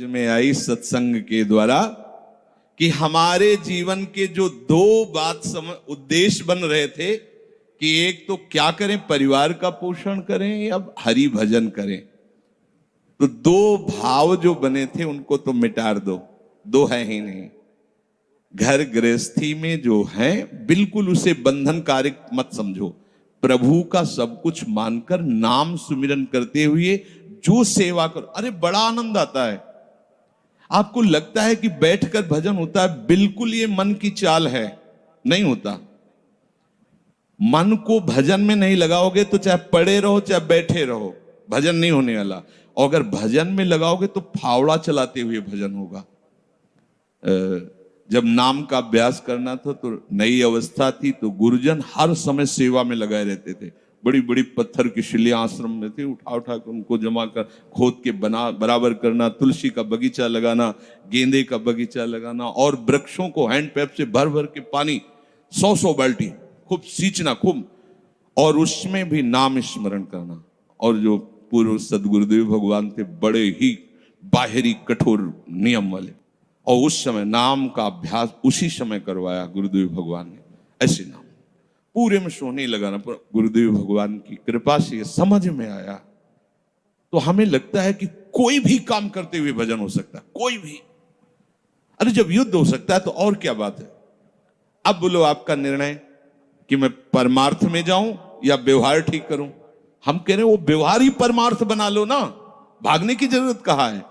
में आई सत्संग के द्वारा कि हमारे जीवन के जो दो उद्देश्य बन रहे थे कि एक तो क्या करें, परिवार का पोषण करें या हरि भजन करें, तो दो भाव जो बने थे उनको तो मिटा दो, दो है ही नहीं। घर गृहस्थी में जो है बिल्कुल उसे बंधनकारक मत समझो, प्रभु का सब कुछ मानकर नाम सुमिरन करते हुए जो सेवा करो। अरे बड़ा आनंद आता है। आपको लगता है कि बैठकर भजन होता है, बिल्कुल ये मन की चाल है, नहीं होता। मन को भजन में नहीं लगाओगे तो चाहे पड़े रहो चाहे बैठे रहो, भजन नहीं होने वाला। और अगर भजन में लगाओगे तो फावड़ा चलाते हुए भजन होगा। जब नाम का अभ्यास करना था तो नई अवस्था थी, तो गुरुजन हर समय सेवा में लगाए रहते थे। बड़ी बड़ी पत्थर की शिलियां आश्रम में थी, उठा उठा कर उनको जमा कर खोद के बराबर करना, तुलसी का बगीचा लगाना, गेंदे का बगीचा लगाना, और वृक्षों को हैंड पैप से भर भर के पानी 100 बाल्टी खूब सींचना खूब, और उसमें भी नाम स्मरण करना। और जो पूर्व सदगुरुदेव भगवान थे बड़े ही बाहरी कठोर नियम वाले, और उस समय नाम का अभ्यास उसी समय करवाया गुरुदेव भगवान ने। ऐसे नाम पूरे में सोने लगाना, गुरुदेव भगवान की कृपा से समझ में आया। तो हमें लगता है कि कोई भी काम करते हुए भजन हो सकता है, कोई भी। अरे जब युद्ध हो सकता है तो और क्या बात है। अब बोलो आपका निर्णय कि मैं परमार्थ में जाऊं या व्यवहार ठीक करूं। हम कह रहे हैं वो व्यवहार ही परमार्थ बना लो ना, भागने की जरूरत कहाँ है।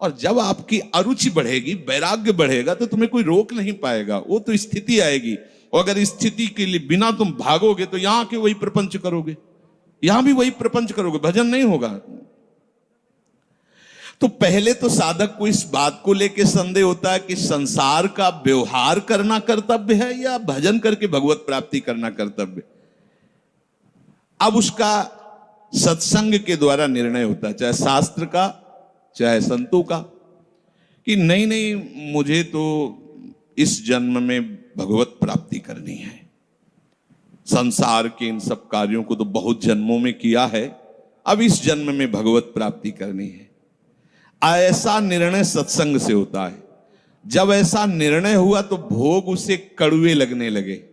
और जब आपकी अरुचि बढ़ेगी, वैराग्य बढ़ेगा, तो तुम्हें कोई रोक नहीं पाएगा। वो तो स्थिति आएगी, और अगर इस स्थिति के लिए बिना तुम भागोगे तो यहां के वही प्रपंच करोगे, यहां भी वही प्रपंच करोगे, भजन नहीं होगा। तो पहले तो साधक को इस बात को लेकर संदेह होता है कि संसार का व्यवहार करना कर्तव्य है या भजन करके भगवत प्राप्ति करना कर्तव्य। अब उसका सत्संग के द्वारा निर्णय होता है, चाहे शास्त्र का चाहे संतों का, कि नहीं नहीं मुझे तो इस जन्म में भगवत प्राप्ति करनी है। संसार के इन सब कार्यों को तो बहुत जन्मों में किया है, अब इस जन्म में भगवत प्राप्ति करनी है। ऐसा निर्णय सत्संग से होता है। जब ऐसा निर्णय हुआ तो भोग उसे कड़वे लगने लगे।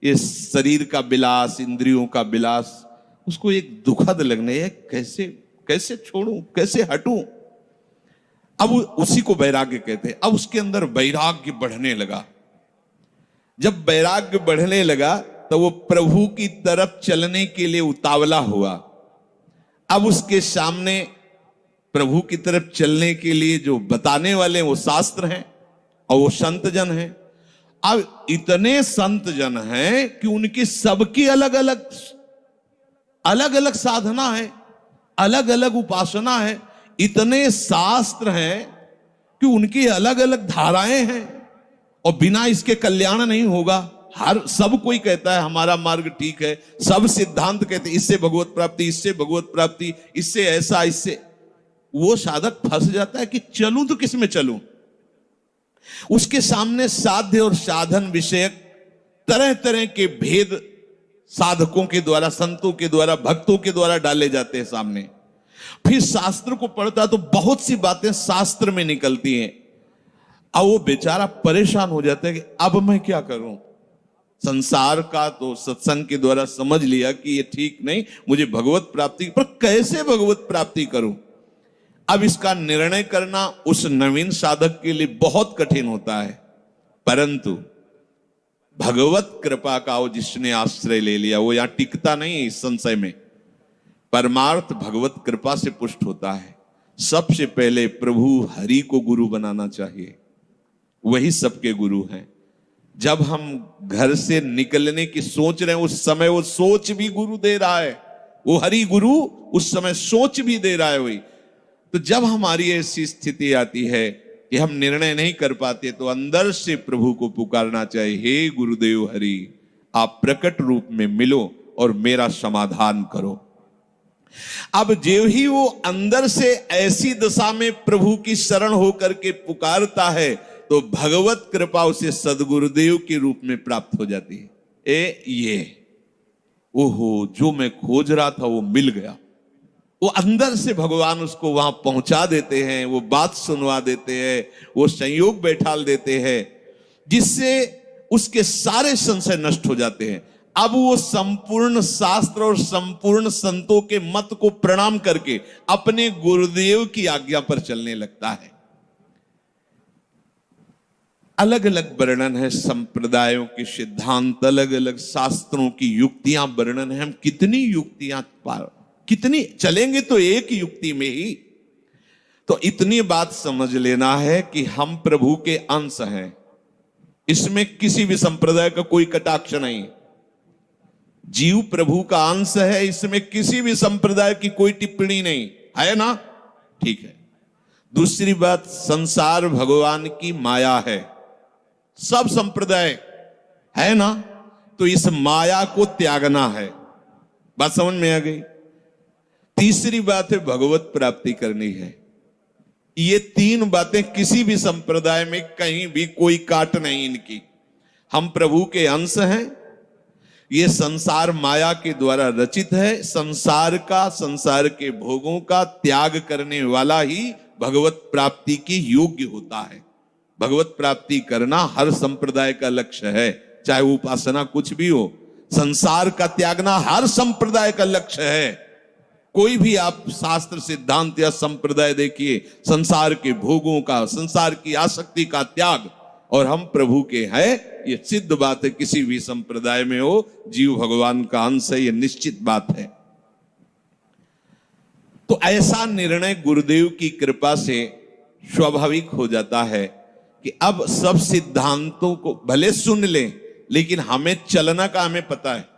ये शरीर का विलास, इंद्रियों का विलास उसको एक दुखद लगने है, कैसे छोड़ूं, कैसे हटूं। अब उसी को वैराग्य कहते हैं। अब उसके अंदर वैराग्य बढ़ने लगा। जब वैराग्य बढ़ने लगा तो वो प्रभु की तरफ चलने के लिए उतावला हुआ। अब उसके सामने प्रभु की तरफ चलने के लिए जो बताने वाले वो शास्त्र हैं और वो संत जन हैं। अब इतने संत जन हैं कि उनकी सबकी अलग अलग साधना है, अलग अलग उपासना है। इतने शास्त्र हैं कि उनकी अलग अलग धाराएं हैं, और बिना इसके कल्याण नहीं होगा। सब कोई कहता है हमारा मार्ग ठीक है, सब सिद्धांत कहते हैं इससे भगवत प्राप्ति, इससे भगवत प्राप्ति, इससे ऐसा, इससे। वो साधक फंस जाता है कि चलूं तो किस में चलूं। उसके सामने साध्य और साधन विषयक तरह तरह के भेद साधकों के द्वारा, संतों के द्वारा, भक्तों के द्वारा डाले जाते हैं सामने। फिर शास्त्र को पढ़ता तो बहुत सी बातें शास्त्र में निकलती हैं। अब वो बेचारा परेशान हो जाता है कि अब मैं क्या करूं। संसार का तो सत्संग के द्वारा समझ लिया कि ये ठीक नहीं, मुझे भगवत प्राप्ति, पर कैसे भगवत प्राप्ति करूं। अब इसका निर्णय करना उस नवीन साधक के लिए बहुत कठिन होता है। परंतु भगवत कृपा का वो जिसने आश्रय ले लिया वो यहां टिकता नहीं इस संशय में। परमार्थ भगवत कृपा से पुष्ट होता है। सबसे पहले प्रभु हरि को गुरु बनाना चाहिए, वही सबके गुरु हैं। जब हम घर से निकलने की सोच रहे हैं उस समय वो सोच भी गुरु दे रहा है, वो हरि गुरु उस समय सोच भी दे रहा है वही। तो जब हमारी ऐसी स्थिति आती है कि हम निर्णय नहीं कर पाते तो अंदर से प्रभु को पुकारना चाहिए, हे गुरुदेव हरि, आप प्रकट रूप में मिलो और मेरा समाधान करो। अब जो ही वो अंदर से ऐसी दशा में प्रभु की शरण होकर के पुकारता है तो भगवत कृपा उसे सदगुरुदेव के रूप में प्राप्त हो जाती है। ये ओहो, जो मैं खोज रहा था वो मिल गया, वो अंदर से भगवान उसको वहां पहुंचा देते हैं, वो बात सुनवा देते हैं, वो संयोग बैठाल देते हैं, जिससे उसके सारे संशय नष्ट हो जाते हैं। अब वो संपूर्ण शास्त्र और संपूर्ण संतों के मत को प्रणाम करके अपने गुरुदेव की आज्ञा पर चलने लगता है। अलग अलग वर्णन है संप्रदायों के सिद्धांत, अलग अलग शास्त्रों की युक्तियां वर्णन है। हम कितनी युक्तियां कितनी चलेंगे तो एक युक्ति में ही। तो इतनी बात समझ लेना है कि हम प्रभु के अंश हैं, इसमें किसी भी संप्रदाय का कोई कटाक्ष नहीं। जीव प्रभु का अंश है, इसमें किसी भी संप्रदाय की कोई टिप्पणी नहीं है ना, ठीक है। दूसरी बात, संसार भगवान की माया है, सब संप्रदाय है ना, तो इस माया को त्यागना है। बात समझ में आ गई। तीसरी बात है भगवत प्राप्ति करनी है। ये तीन बातें किसी भी संप्रदाय में कहीं भी कोई काट नहीं इनकी। हम प्रभु के अंश हैं, ये संसार माया के द्वारा रचित है, संसार का, संसार के भोगों का त्याग करने वाला ही भगवत प्राप्ति के योग्य होता है। भगवत प्राप्ति करना हर संप्रदाय का लक्ष्य है, चाहे वो उपासना कुछ भी हो। संसार का त्यागना हर संप्रदाय का लक्ष्य है। कोई भी आप शास्त्र सिद्धांत या संप्रदाय देखिए, संसार के भोगों का, संसार की आसक्ति का त्याग, और हम प्रभु के हैं, ये सिद्ध बात है। किसी भी संप्रदाय में हो, जीव भगवान का अंश है, ये निश्चित बात है। तो ऐसा निर्णय गुरुदेव की कृपा से स्वाभाविक हो जाता है कि अब सब सिद्धांतों को भले सुन लें, लेकिन हमें चलना का हमें पता है।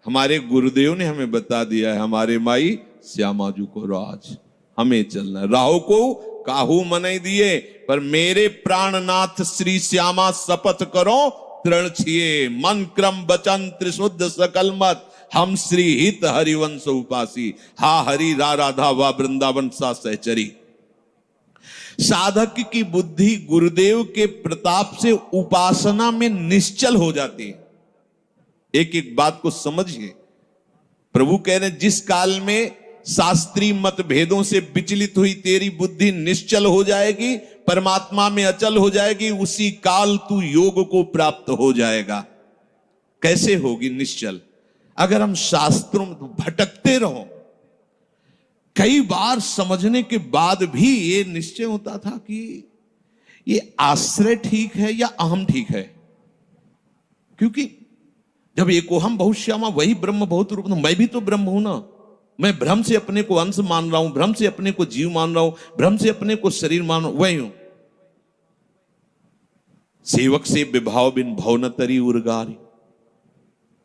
हमारे गुरुदेव ने हमें बता दिया है, हमारे माई श्यामाजू को राज, हमें चलना। राहु को काहू मनई दिए, पर मेरे प्राणनाथ श्री श्यामा शपथ करो तृण छिए, मन क्रम वचन त्रिशुद्ध सकल मत, हम श्री हित हरिवंश उपासी, हा हरि रा राधा वा वृंदावन सा सहचरी। साधक की बुद्धि गुरुदेव के प्रताप से उपासना में निश्चल हो जाती है। एक एक बात को समझिए। प्रभु कह रहे, जिस काल में शास्त्रीय मतभेदों से विचलित हुई तेरी बुद्धि निश्चल हो जाएगी, परमात्मा में अचल हो जाएगी, उसी काल तू योग को प्राप्त हो जाएगा। कैसे होगी निश्चल? अगर हम शास्त्रों में भटकते रहो, कई बार समझने के बाद भी ये निश्चय होता था कि ये आश्रय ठीक है या अहम ठीक है। क्योंकि जब एको हम बहुत श्यामा वही ब्रह्म बहुत रूप, मैं भी तो ब्रह्म हूं ना। मैं भ्रम से अपने को अंश मान रहा हूं, भ्रम से अपने को जीव मान रहा हूं, भ्रम से अपने को शरीर मान रहा हूं, वही हूं। सेवक से विभाव बिन भव न तरी उर्गारी।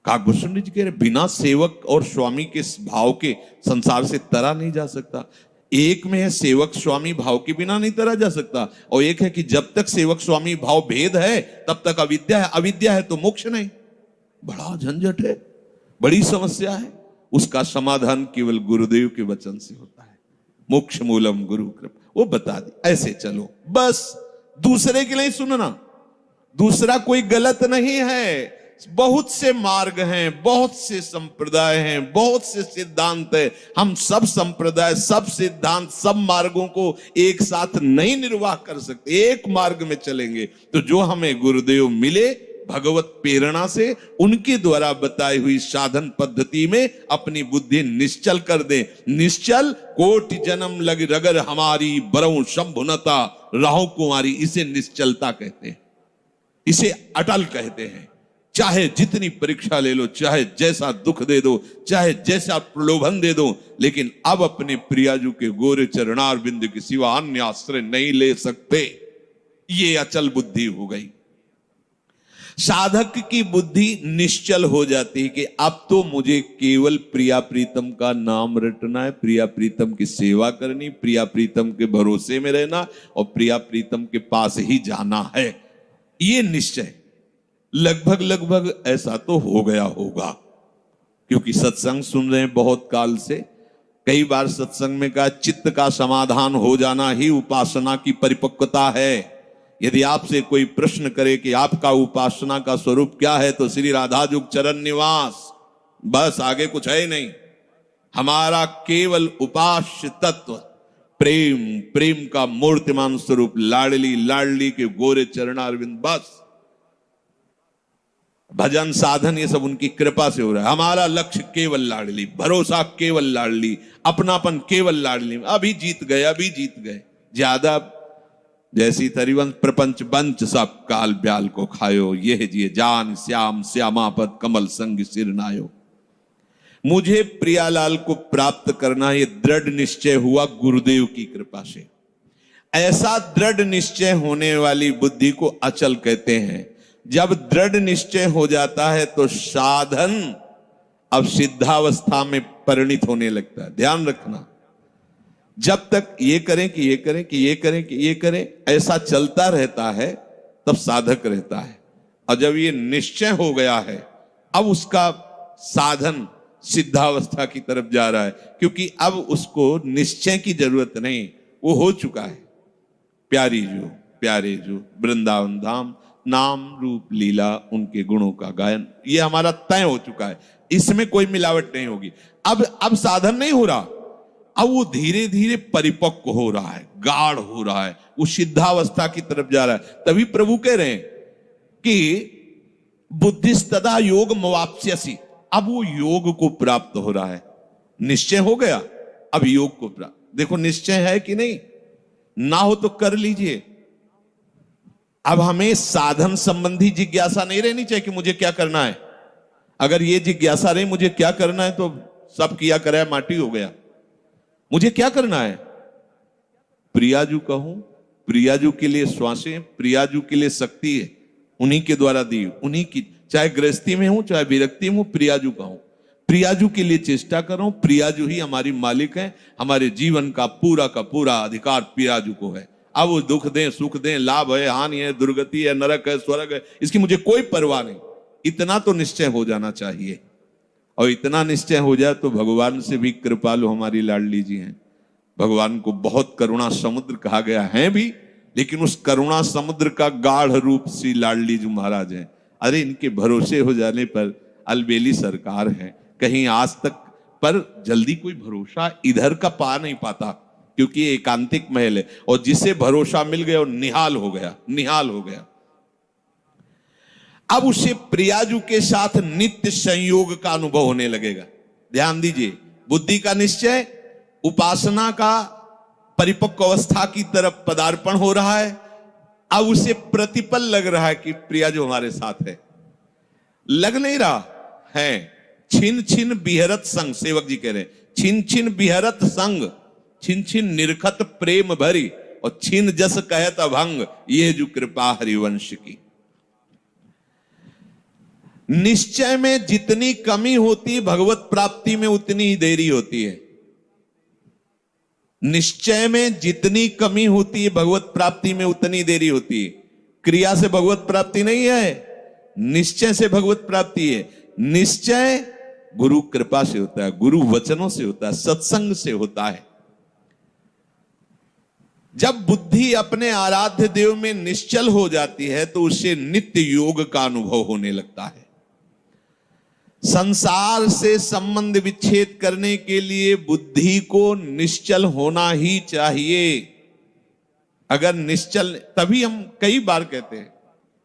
काकभूषण जी कह रहे, बिना सेवक और स्वामी के भाव के संसार से तरा नहीं जा सकता। एक में है सेवक स्वामी भाव के बिना नहीं तरा जा सकता, और एक है कि जब तक सेवक स्वामी भाव भेद है तब तक अविद्या है, अविद्या है तो मोक्ष नहीं। बड़ा झंझट है, बड़ी समस्या है। उसका समाधान केवल गुरुदेव के वचन से होता है। मोक्ष मूलम गुरु कृपा, वो बता दी, ऐसे चलो बस। दूसरे के लिए सुनना, दूसरा कोई गलत नहीं है। बहुत से मार्ग हैं, बहुत से संप्रदाय हैं, बहुत से सिद्धांत हैं। हम सब संप्रदाय, सब सिद्धांत, सब मार्गों को एक साथ नहीं निर्वाह कर सकते। एक मार्ग में चलेंगे तो जो हमें गुरुदेव मिले भगवत प्रेरणा से, उनके द्वारा बताई हुई साधन पद्धति में अपनी बुद्धि निश्चल कर दे। निश्चल कोटि जन्म लग रगर हमारी, बरऊ शंभुनता राहु कुमारी, इसे निश्चलता कहते हैं, इसे अटल कहते हैं। चाहे जितनी परीक्षा ले लो, चाहे जैसा दुख दे दो, चाहे जैसा प्रलोभन दे दो, लेकिन अब अपने प्रियाजू के गोरे चरणार बिंदु के सिवा अन्य आश्रय नहीं ले सकते। ये अचल बुद्धि हो गई। साधक की बुद्धि निश्चल हो जाती है कि अब तो मुझे केवल प्रिया प्रीतम का नाम रटना है, प्रिया प्रीतम की सेवा करनी, प्रिया प्रीतम के भरोसे में रहना और प्रिया प्रीतम के पास ही जाना है। ये निश्चय लगभग ऐसा तो हो गया होगा, क्योंकि सत्संग सुन रहे हैं बहुत काल से। कई बार सत्संग में कहा चित्त का समाधान हो जाना ही उपासना की परिपक्वता है। यदि आपसे कोई प्रश्न करे कि आपका उपासना का स्वरूप क्या है, तो श्री राधा जुग चरण निवास, बस, आगे कुछ है ही नहीं। हमारा केवल उपास्य तत्व प्रेम, प्रेम का मूर्तिमान स्वरूप लाडली लाडली के गोरे चरणारविंद, बस भजन साधन ये सब उनकी कृपा से हो रहा है। हमारा लक्ष्य केवल लाडली, भरोसा केवल लाडली, अपनापन केवल लाडली। अभी जीत गए, अभी जीत गए। ज्यादा जैसी तरिवंश प्रपंच बंच सब काल ब्याल को खायो, यह जिए जान श्याम श्यामापद कमल संग सिर नायो। मुझे प्रियालाल को प्राप्त करना ये दृढ़ निश्चय हुआ गुरुदेव की कृपा से। ऐसा दृढ़ निश्चय होने वाली बुद्धि को अचल कहते हैं। जब दृढ़ निश्चय हो जाता है तो साधन अब सिद्धावस्था में परिणित होने लगता है। ध्यान रखना, जब तक ये करें कि ये करें कि ये करें कि ये करें, ऐसा चलता रहता है तब साधक रहता है। और जब ये निश्चय हो गया है, अब उसका साधन सिद्धावस्था की तरफ जा रहा है, क्योंकि अब उसको निश्चय की जरूरत नहीं, वो हो चुका है। प्यारी जो प्यारे जो वृंदावन धाम, नाम रूप लीला उनके गुणों का गायन, ये हमारा तय हो चुका है। इसमें कोई मिलावट नहीं होगी। अब साधन नहीं हो रहा, अब वो धीरे धीरे परिपक्व हो रहा है, गाढ़ हो रहा है, वो सिद्धावस्था की तरफ जा रहा है। तभी प्रभु कह रहे हैं कि बुद्धिस्तदा योग मवाप्स्यसि, अब वो योग को प्राप्त हो रहा है। निश्चय हो गया, अब योग को प्राप्त। देखो निश्चय है कि नहीं, ना हो तो कर लीजिए। अब हमें साधन संबंधी जिज्ञासा नहीं रहनी चाहिए कि मुझे क्या करना है। अगर ये जिज्ञासा रही मुझे क्या करना है तो सब किया कराया माटी हो गया। मुझे क्या करना है, प्रियाजू कहूं, प्रियाजू के लिए श्वासें, प्रियाजू के लिए शक्ति है, उन्हीं के द्वारा दी, उन्हीं की, चाहे गृहस्थी में हूं चाहे विरक्ति में हूं, प्रियाजू कहूं, प्रियाजू के लिए चेष्टा करो। प्रियाजू ही हमारी मालिक है, हमारे जीवन का पूरा अधिकार प्रियाजू को है। अब वो दुख दें सुख दें, लाभ है हानि है, दुर्गति है नरक है स्वर्ग है, इसकी मुझे कोई परवाह नहीं। इतना तो निश्चय हो जाना चाहिए। और इतना निश्चय हो जाए तो भगवान से भी कृपालु हमारी लाडली जी हैं। भगवान को बहुत करुणा समुद्र कहा गया है भी, लेकिन उस करुणा समुद्र का गाढ़ रूप श्री लाडली जी महाराज हैं। अरे इनके भरोसे हो जाने पर अलबेली सरकार है, कहीं आज तक पर जल्दी कोई भरोसा इधर का पा नहीं पाता, क्योंकि एकांतिक महल है। और जिसे भरोसा मिल गया वो निहाल हो गया, निहाल हो गया। अब उसे प्रियाजू के साथ नित्य संयोग का अनुभव होने लगेगा। ध्यान दीजिए, बुद्धि का निश्चय, उपासना का परिपक्व अवस्था की तरफ पदार्पण हो रहा है। अब उसे प्रतिपल लग रहा है कि प्रियाजू हमारे साथ है। लग नहीं रहा है, छिन छिन बिहरत संग, सेवक जी कह रहे छिन छिन बिहरत संग, छिन छिन निरखत प्रेम भरी, और छिन जस कहत अभंग, ये जो कृपा हरिवंश की। निश्चय में जितनी कमी होती भगवत प्राप्ति में उतनी ही देरी होती है। निश्चय में जितनी कमी होती है भगवत प्राप्ति में उतनी देरी होती है। क्रिया से भगवत प्राप्ति नहीं है, निश्चय से भगवत प्राप्ति है। निश्चय गुरु कृपा से होता है, गुरु वचनों से होता है, सत्संग से होता है। जब बुद्धि अपने आराध्य देव में निश्चल हो जाती है तो उसे नित्य योग का अनुभव होने लगता है। संसार से संबंध विच्छेद करने के लिए बुद्धि को निश्चल होना ही चाहिए। अगर निश्चल, तभी हम कई बार कहते हैं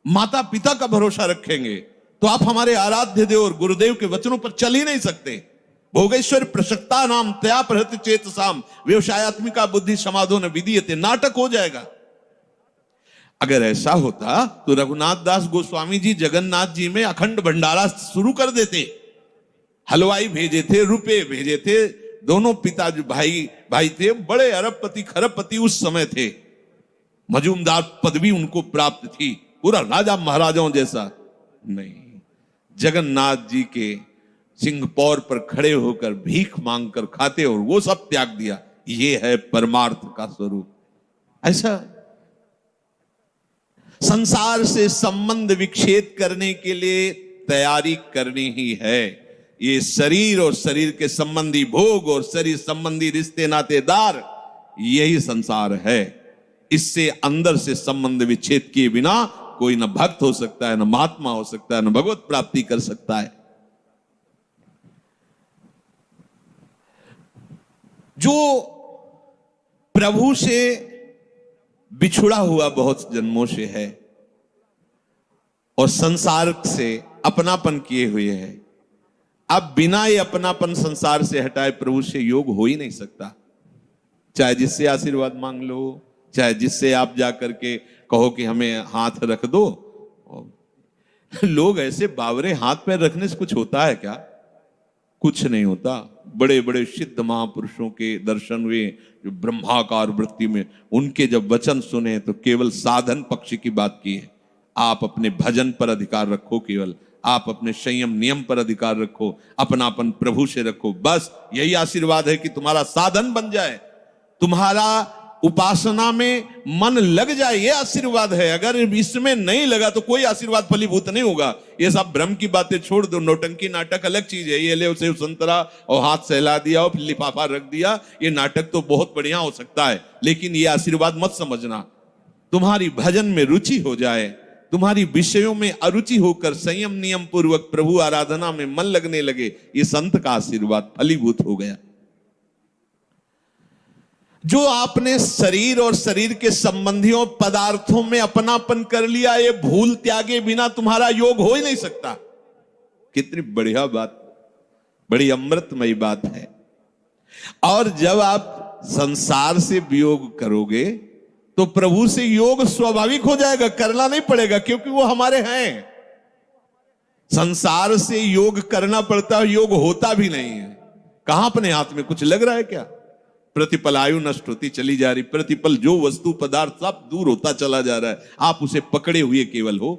माता पिता का भरोसा रखेंगे तो आप हमारे आराध्य देव और गुरुदेव के वचनों पर चल ही नहीं सकते। भोगेश्वर प्रसक्ता नाम तया प्रहत चेत साम, व्यवसायत्मिका बुद्धि समाधो न विधीयते, नाटक हो जाएगा। अगर ऐसा होता तो रघुनाथ दास गोस्वामी जी जगन्नाथ जी में अखंड भंडारा शुरू कर देते। हलवाई भेजे थे, रुपए भेजे थे, दोनों पिता जो भाई थे, बड़े अरबपति खरबपति उस समय थे। मजूमदार पदवी उनको प्राप्त थी, पूरा राजा महाराजाओं जैसा नहीं। जगन्नाथ जी के सिंहपौर पर खड़े होकर भीख मांगकर खाते और वो सब त्याग दिया। ये है परमार्थ का स्वरूप। ऐसा संसार से संबंध विच्छेद करने के लिए तैयारी करनी ही है। ये शरीर और शरीर के संबंधी भोग और शरीर संबंधी रिश्ते नातेदार, यही संसार है। इससे अंदर से संबंध विच्छेद किए बिना कोई न भक्त हो सकता है, न महात्मा हो सकता है, न भगवत प्राप्ति कर सकता है। जो प्रभु से बिछुड़ा हुआ बहुत जन्मों से है और संसार से अपनापन किए हुए है, अब बिना ये अपनापन संसार से हटाए प्रभु से योग हो ही नहीं सकता। चाहे जिससे आशीर्वाद मांग लो, चाहे जिससे आप जाकर के कहो कि हमें हाथ रख दो। लोग ऐसे बावरे हाथ पैर रखने से कुछ होता है क्या? कुछ नहीं होता। बड़े बड़े सिद्ध महापुरुषों के दर्शन हुए जो ब्रह्माकार वृत्ति में, उनके जब वचन सुने तो केवल साधन पक्ष की बात की है। आप अपने भजन पर अधिकार रखो, केवल आप अपने संयम नियम पर अधिकार रखो, अपनापन प्रभु से रखो, बस यही आशीर्वाद है कि तुम्हारा साधन बन जाए, तुम्हारा उपासना में मन लग जाए, ये आशीर्वाद है। अगर इसमें नहीं लगा तो कोई आशीर्वाद फलीभूत नहीं होगा। ये सब भ्रम की बातें छोड़ दो। नौटंकी नाटक अलग चीज है। ये ले उसे संतरा और हाथ सहला दिया और लिफाफा रख दिया, ये नाटक तो बहुत बढ़िया हो सकता है, लेकिन ये आशीर्वाद मत समझना। तुम्हारी भजन में रुचि हो जाए, तुम्हारी विषयों में अरुचि होकर संयम नियम पूर्वक प्रभु आराधना में मन लगने लगे, ये संत का आशीर्वाद फलीभूत हो गया। जो आपने शरीर और शरीर के संबंधियों पदार्थों में अपनापन कर लिया, ये भूल त्यागे बिना तुम्हारा योग हो ही नहीं सकता। कितनी बढ़िया बात, बड़ी अमृतमयी बात है। और जब आप संसार से वियोग करोगे तो प्रभु से योग स्वाभाविक हो जाएगा, करना नहीं पड़ेगा, क्योंकि वो हमारे हैं। संसार से योग करना पड़ता है, योग होता भी नहीं है। कहां अपने हाथ में कुछ लग रहा है क्या? प्रतिपल आयु नष्ट होती चली जा रही, प्रतिपल जो वस्तु पदार्थ सब दूर होता चला जा रहा है, आप उसे पकड़े हुए केवल हो।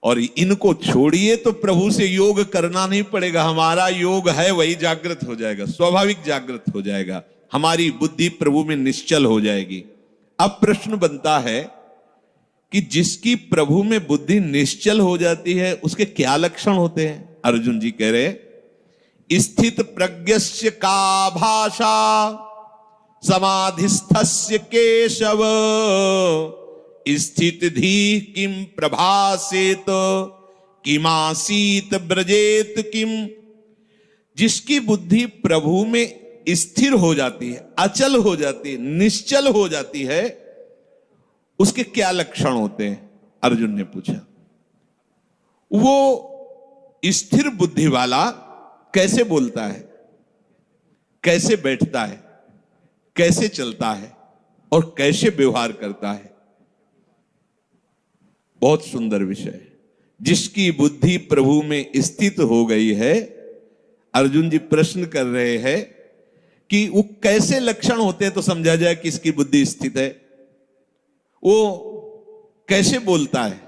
और इनको छोड़िए तो प्रभु से योग करना नहीं पड़ेगा। हमारा योग है वही जागृत हो जाएगा, स्वाभाविक जागृत हो जाएगा, हमारी बुद्धि प्रभु में निश्चल हो जाएगी। अब प्रश्न बनता है कि जिसकी प्रभु में बुद्धि निश्चल हो जाती है उसके क्या लक्षण होते हैं? अर्जुन जी कह रहे, स्थित प्रज्ञस्य का भाषा समाधिस्थस्य केशव, स्थित धी किम प्रभासेत किमासीत ब्रजेत किम। जिसकी बुद्धि प्रभु में स्थिर हो जाती है, अचल हो जाती है, निश्चल हो जाती है, उसके क्या लक्षण होते हैं? अर्जुन ने पूछा। वो स्थिर बुद्धि वाला कैसे बोलता है, कैसे बैठता है, कैसे चलता है और कैसे व्यवहार करता है? बहुत सुंदर विषय है। जिसकी बुद्धि प्रभु में स्थित हो गई है, अर्जुन जी प्रश्न कर रहे हैं कि वो कैसे लक्षण होते हैं तो समझा जाए कि इसकी बुद्धि स्थित है। वो कैसे बोलता है,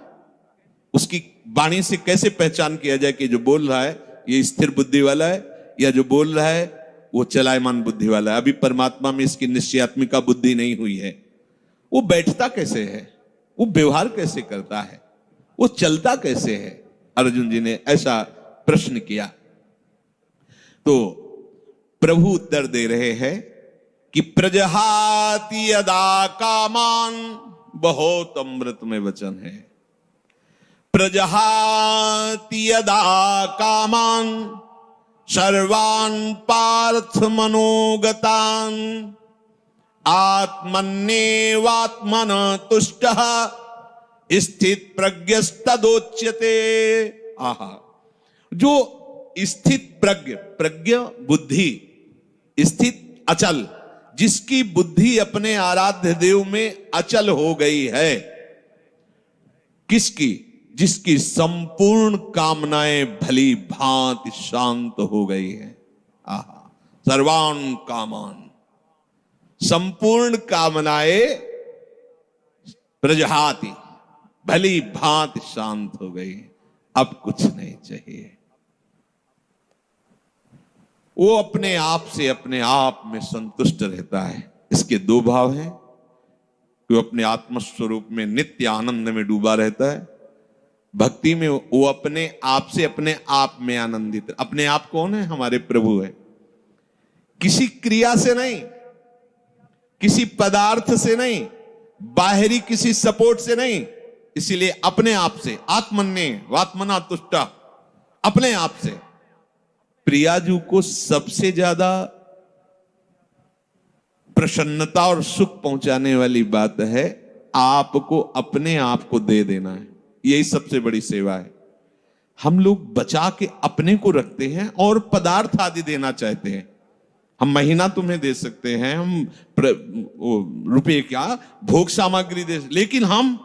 उसकी वाणी से कैसे पहचान किया जाए कि जो बोल रहा है ये स्थिर बुद्धि वाला है, या जो बोल रहा है वो चलायमान बुद्धि वाला है। अभी परमात्मा में इसकी निश्चयात्मिका बुद्धि नहीं हुई है। वो बैठता कैसे है, वो व्यवहार कैसे करता है, वो चलता कैसे है? अर्जुन जी ने ऐसा प्रश्न किया तो प्रभु उत्तर दे रहे हैं कि प्रजहाति यदा कामान, बहुत अमृत में वचन है। प्रजहाति यदा कामान सर्वान् पार्थ मनोगतान् आत्मन्येवात्मन तुष्टः स्थित प्रज्ञस्तदोच्यते। आहा, जो स्थित प्रज्ञ, प्रज्ञ बुद्धि, स्थित अचल, जिसकी बुद्धि अपने आराध्य देव में अचल हो गई है। किसकी? जिसकी संपूर्ण कामनाएं भली भांति शांत हो गई है। आहा, सर्वान कामान, संपूर्ण कामनाएं प्रजहाति भली भांति शांत हो गई, अब कुछ नहीं चाहिए। वो अपने आप से अपने आप में संतुष्ट रहता है। इसके दो भाव हैं कि वो अपने आत्मस्वरूप में नित्य आनंद में डूबा रहता है। भक्ति में वो अपने आप से अपने आप में आनंदित। अपने आप कौन है? हमारे प्रभु है। किसी क्रिया से नहीं, किसी पदार्थ से नहीं, बाहरी किसी सपोर्ट से नहीं, इसीलिए अपने आप से, आत्मन्य वात्मना तुष्टा, अपने आप से। प्रियाजू को सबसे ज्यादा प्रसन्नता और सुख पहुंचाने वाली बात है, आपको अपने आप को दे देना है। यही सबसे बड़ी सेवा है। हम लोग बचा के अपने को रखते हैं और पदार्थ आदि देना चाहते हैं। हम महीना तुम्हें दे सकते हैं, हम रुपए क्या भोग सामग्री दे, लेकिन हम,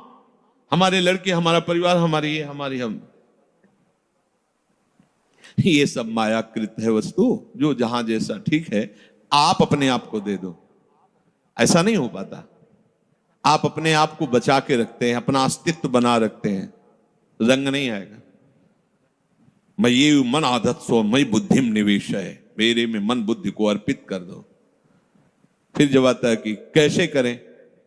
हमारे लड़के, हमारा परिवार, हमारी ये, हमारी हम, ये सब मायाकृत है वस्तु, जो जहां जैसा ठीक है। आप अपने आप को दे दो, ऐसा नहीं हो पाता। आप अपने आप को बचा के रखते हैं, अपना अस्तित्व बना रखते हैं, रंग नहीं आएगा। मैं ये मन आदत सो मई बुद्धिम निवेश है, मेरे में मन बुद्धि को अर्पित कर दो। फिर जब आता है कि कैसे करें,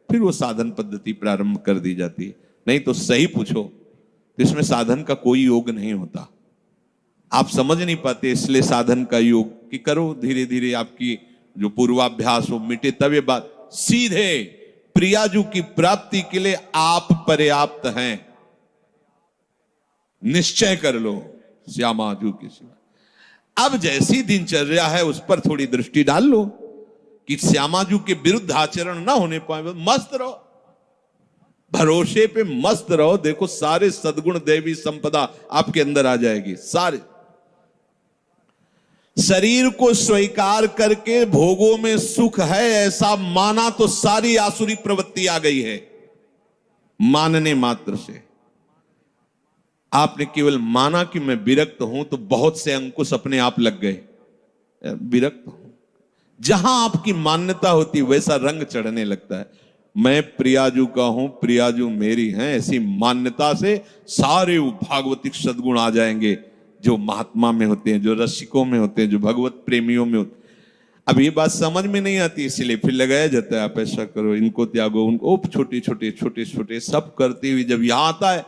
फिर वो साधन पद्धति प्रारंभ कर दी जाती है। नहीं तो सही पूछो तो इसमें साधन का कोई योग नहीं होता। आप समझ नहीं पाते, इसलिए साधन का योग कि करो, धीरे धीरे आपकी जो पूर्वाभ्यास हो मिटे, तब ये बात सीधे प्रियाजू की प्राप्ति के लिए आप पर्याप्त हैं। निश्चय कर लो श्यामाजू के सिवा। अब जैसी दिनचर्या है उस पर थोड़ी दृष्टि डाल लो कि श्यामाजू के विरुद्ध आचरण ना होने पाए। मस्त रहो, भरोसे पे मस्त रहो। देखो सारे सद्गुण देवी संपदा आपके अंदर आ जाएगी। सारे शरीर को स्वीकार करके भोगों में सुख है ऐसा माना तो सारी आसुरी प्रवृत्ति आ गई है। मानने मात्र से आपने केवल माना कि मैं विरक्त हूं तो बहुत से अंकुश अपने आप लग गए। विरक्त हूं, जहां आपकी मान्यता होती वैसा रंग चढ़ने लगता है। मैं प्रियाजू का हूं, प्रियाजू मेरी हैं, ऐसी मान्यता से सारे भागवतिक सद्गुण आ जाएंगे जो महात्मा में होते हैं, जो रसिकों में होते हैं, जो भगवत प्रेमियों में होते हैं। अब ये बात समझ में नहीं आती, इसलिए फिर लगाया जाता है आप ऐसा करो, इनको त्यागो, उनको, छोटे छोटे छोटे छोटे सब करते हुए जब यहां आता है,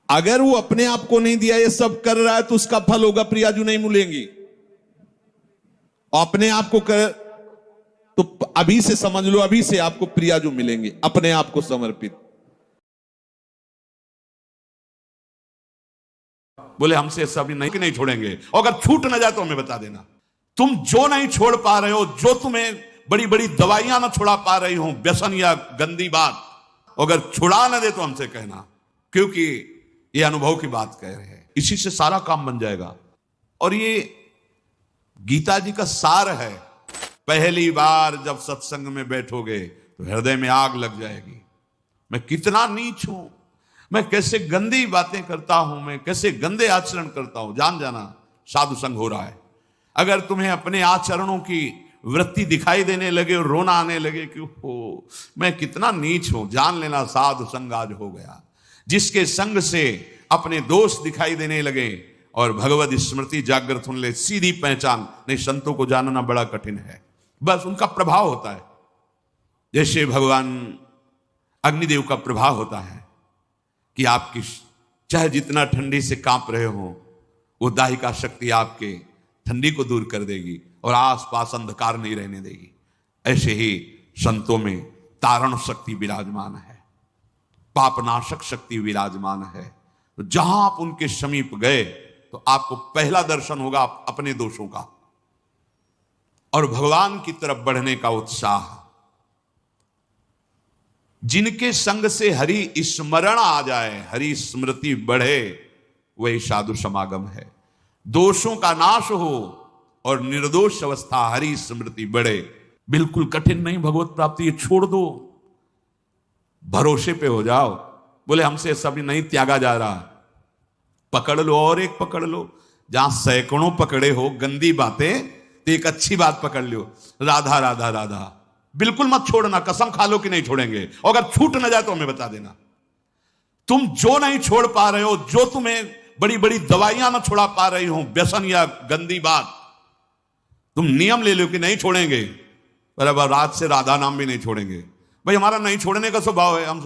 अगर वो अपने आप को नहीं दिया, ये सब कर रहा है, तो उसका फल होगा प्रियाजू नहीं मिलेंगी। और अपने आप को कर तो अभी से समझ लो, अभी से आपको प्रियाजू मिलेंगे, अपने आप को समर्पित। बोले हमसे सब नहीं छोड़ेंगे, और अगर छूट ना जाए तो हमें बता देना। तुम जो नहीं छोड़ पा रहे हो, जो तुम्हें बड़ी बड़ी दवाइयां ना छुड़ा पा रही हो, व्यसन या गंदी बात, अगर छुड़ा ना दे तो हमसे कहना, क्योंकि ये अनुभव की बात कह रहे हैं। इसी से सारा काम बन जाएगा। और ये गीता जी का सार है। पहली बार जब सत्संग में बैठोगे तो हृदय में आग लग जाएगी। मैं कितना नीच हूं, मैं कैसे गंदी बातें करता हूं, मैं कैसे गंदे आचरण करता हूं। जान जाना साधु संग हो रहा है। अगर तुम्हें अपने आचरणों की वृत्ति दिखाई देने लगे और रोना आने लगे कि हो मैं कितना नीच हूं, जान लेना साधु संग आज हो गया। जिसके संग से अपने दोष दिखाई देने लगे और भगवत स्मृति जागृत होने लगे, सीधी पहचान। नहीं, संतों को जानना बड़ा कठिन है, बस उनका प्रभाव होता है। जैसे भगवान अग्निदेव का प्रभाव होता है कि आपकी चाहे जितना ठंडी से कांप रहे हो, वो दाहिका शक्ति आपके ठंडी को दूर कर देगी और आसपास अंधकार नहीं रहने देगी। ऐसे ही संतों में तारण शक्ति विराजमान है, पापनाशक शक्ति विराजमान है। तो जहां आप उनके समीप गए तो आपको पहला दर्शन होगा अपने दोषों का और भगवान की तरफ बढ़ने का उत्साह। जिनके संग से हरि स्मरण आ जाए, हरि स्मृति बढ़े, वही साधु समागम है। दोषों का नाश हो और निर्दोष अवस्था, हरि स्मृति बढ़े। बिल्कुल कठिन नहीं भगवत प्राप्ति, ये छोड़ दो, भरोसे पे हो जाओ। बोले हमसे सभी नहीं त्यागा जा रहा, पकड़ लो और एक पकड़ लो। जहां सैकड़ों पकड़े हो गंदी बातें, तो एक अच्छी बात पकड़ लो, राधा राधा राधा। बिल्कुल मत छोड़ना, कसम खा लो कि नहीं छोड़ेंगे। और अगर छूट ना जाए तो हमें बता देना। तुम जो नहीं छोड़ पा रहे हो, जो तुम्हें बड़ी बड़ी दवाइयां ना छुड़ा पा रही हो, व्यसन या गंदी बात, तुम नियम ले लो कि नहीं छोड़ेंगे, पर अब रात से राधा नाम भी नहीं छोड़ेंगे। भाई हमारा नहीं छोड़ने का स्वभाव है। हम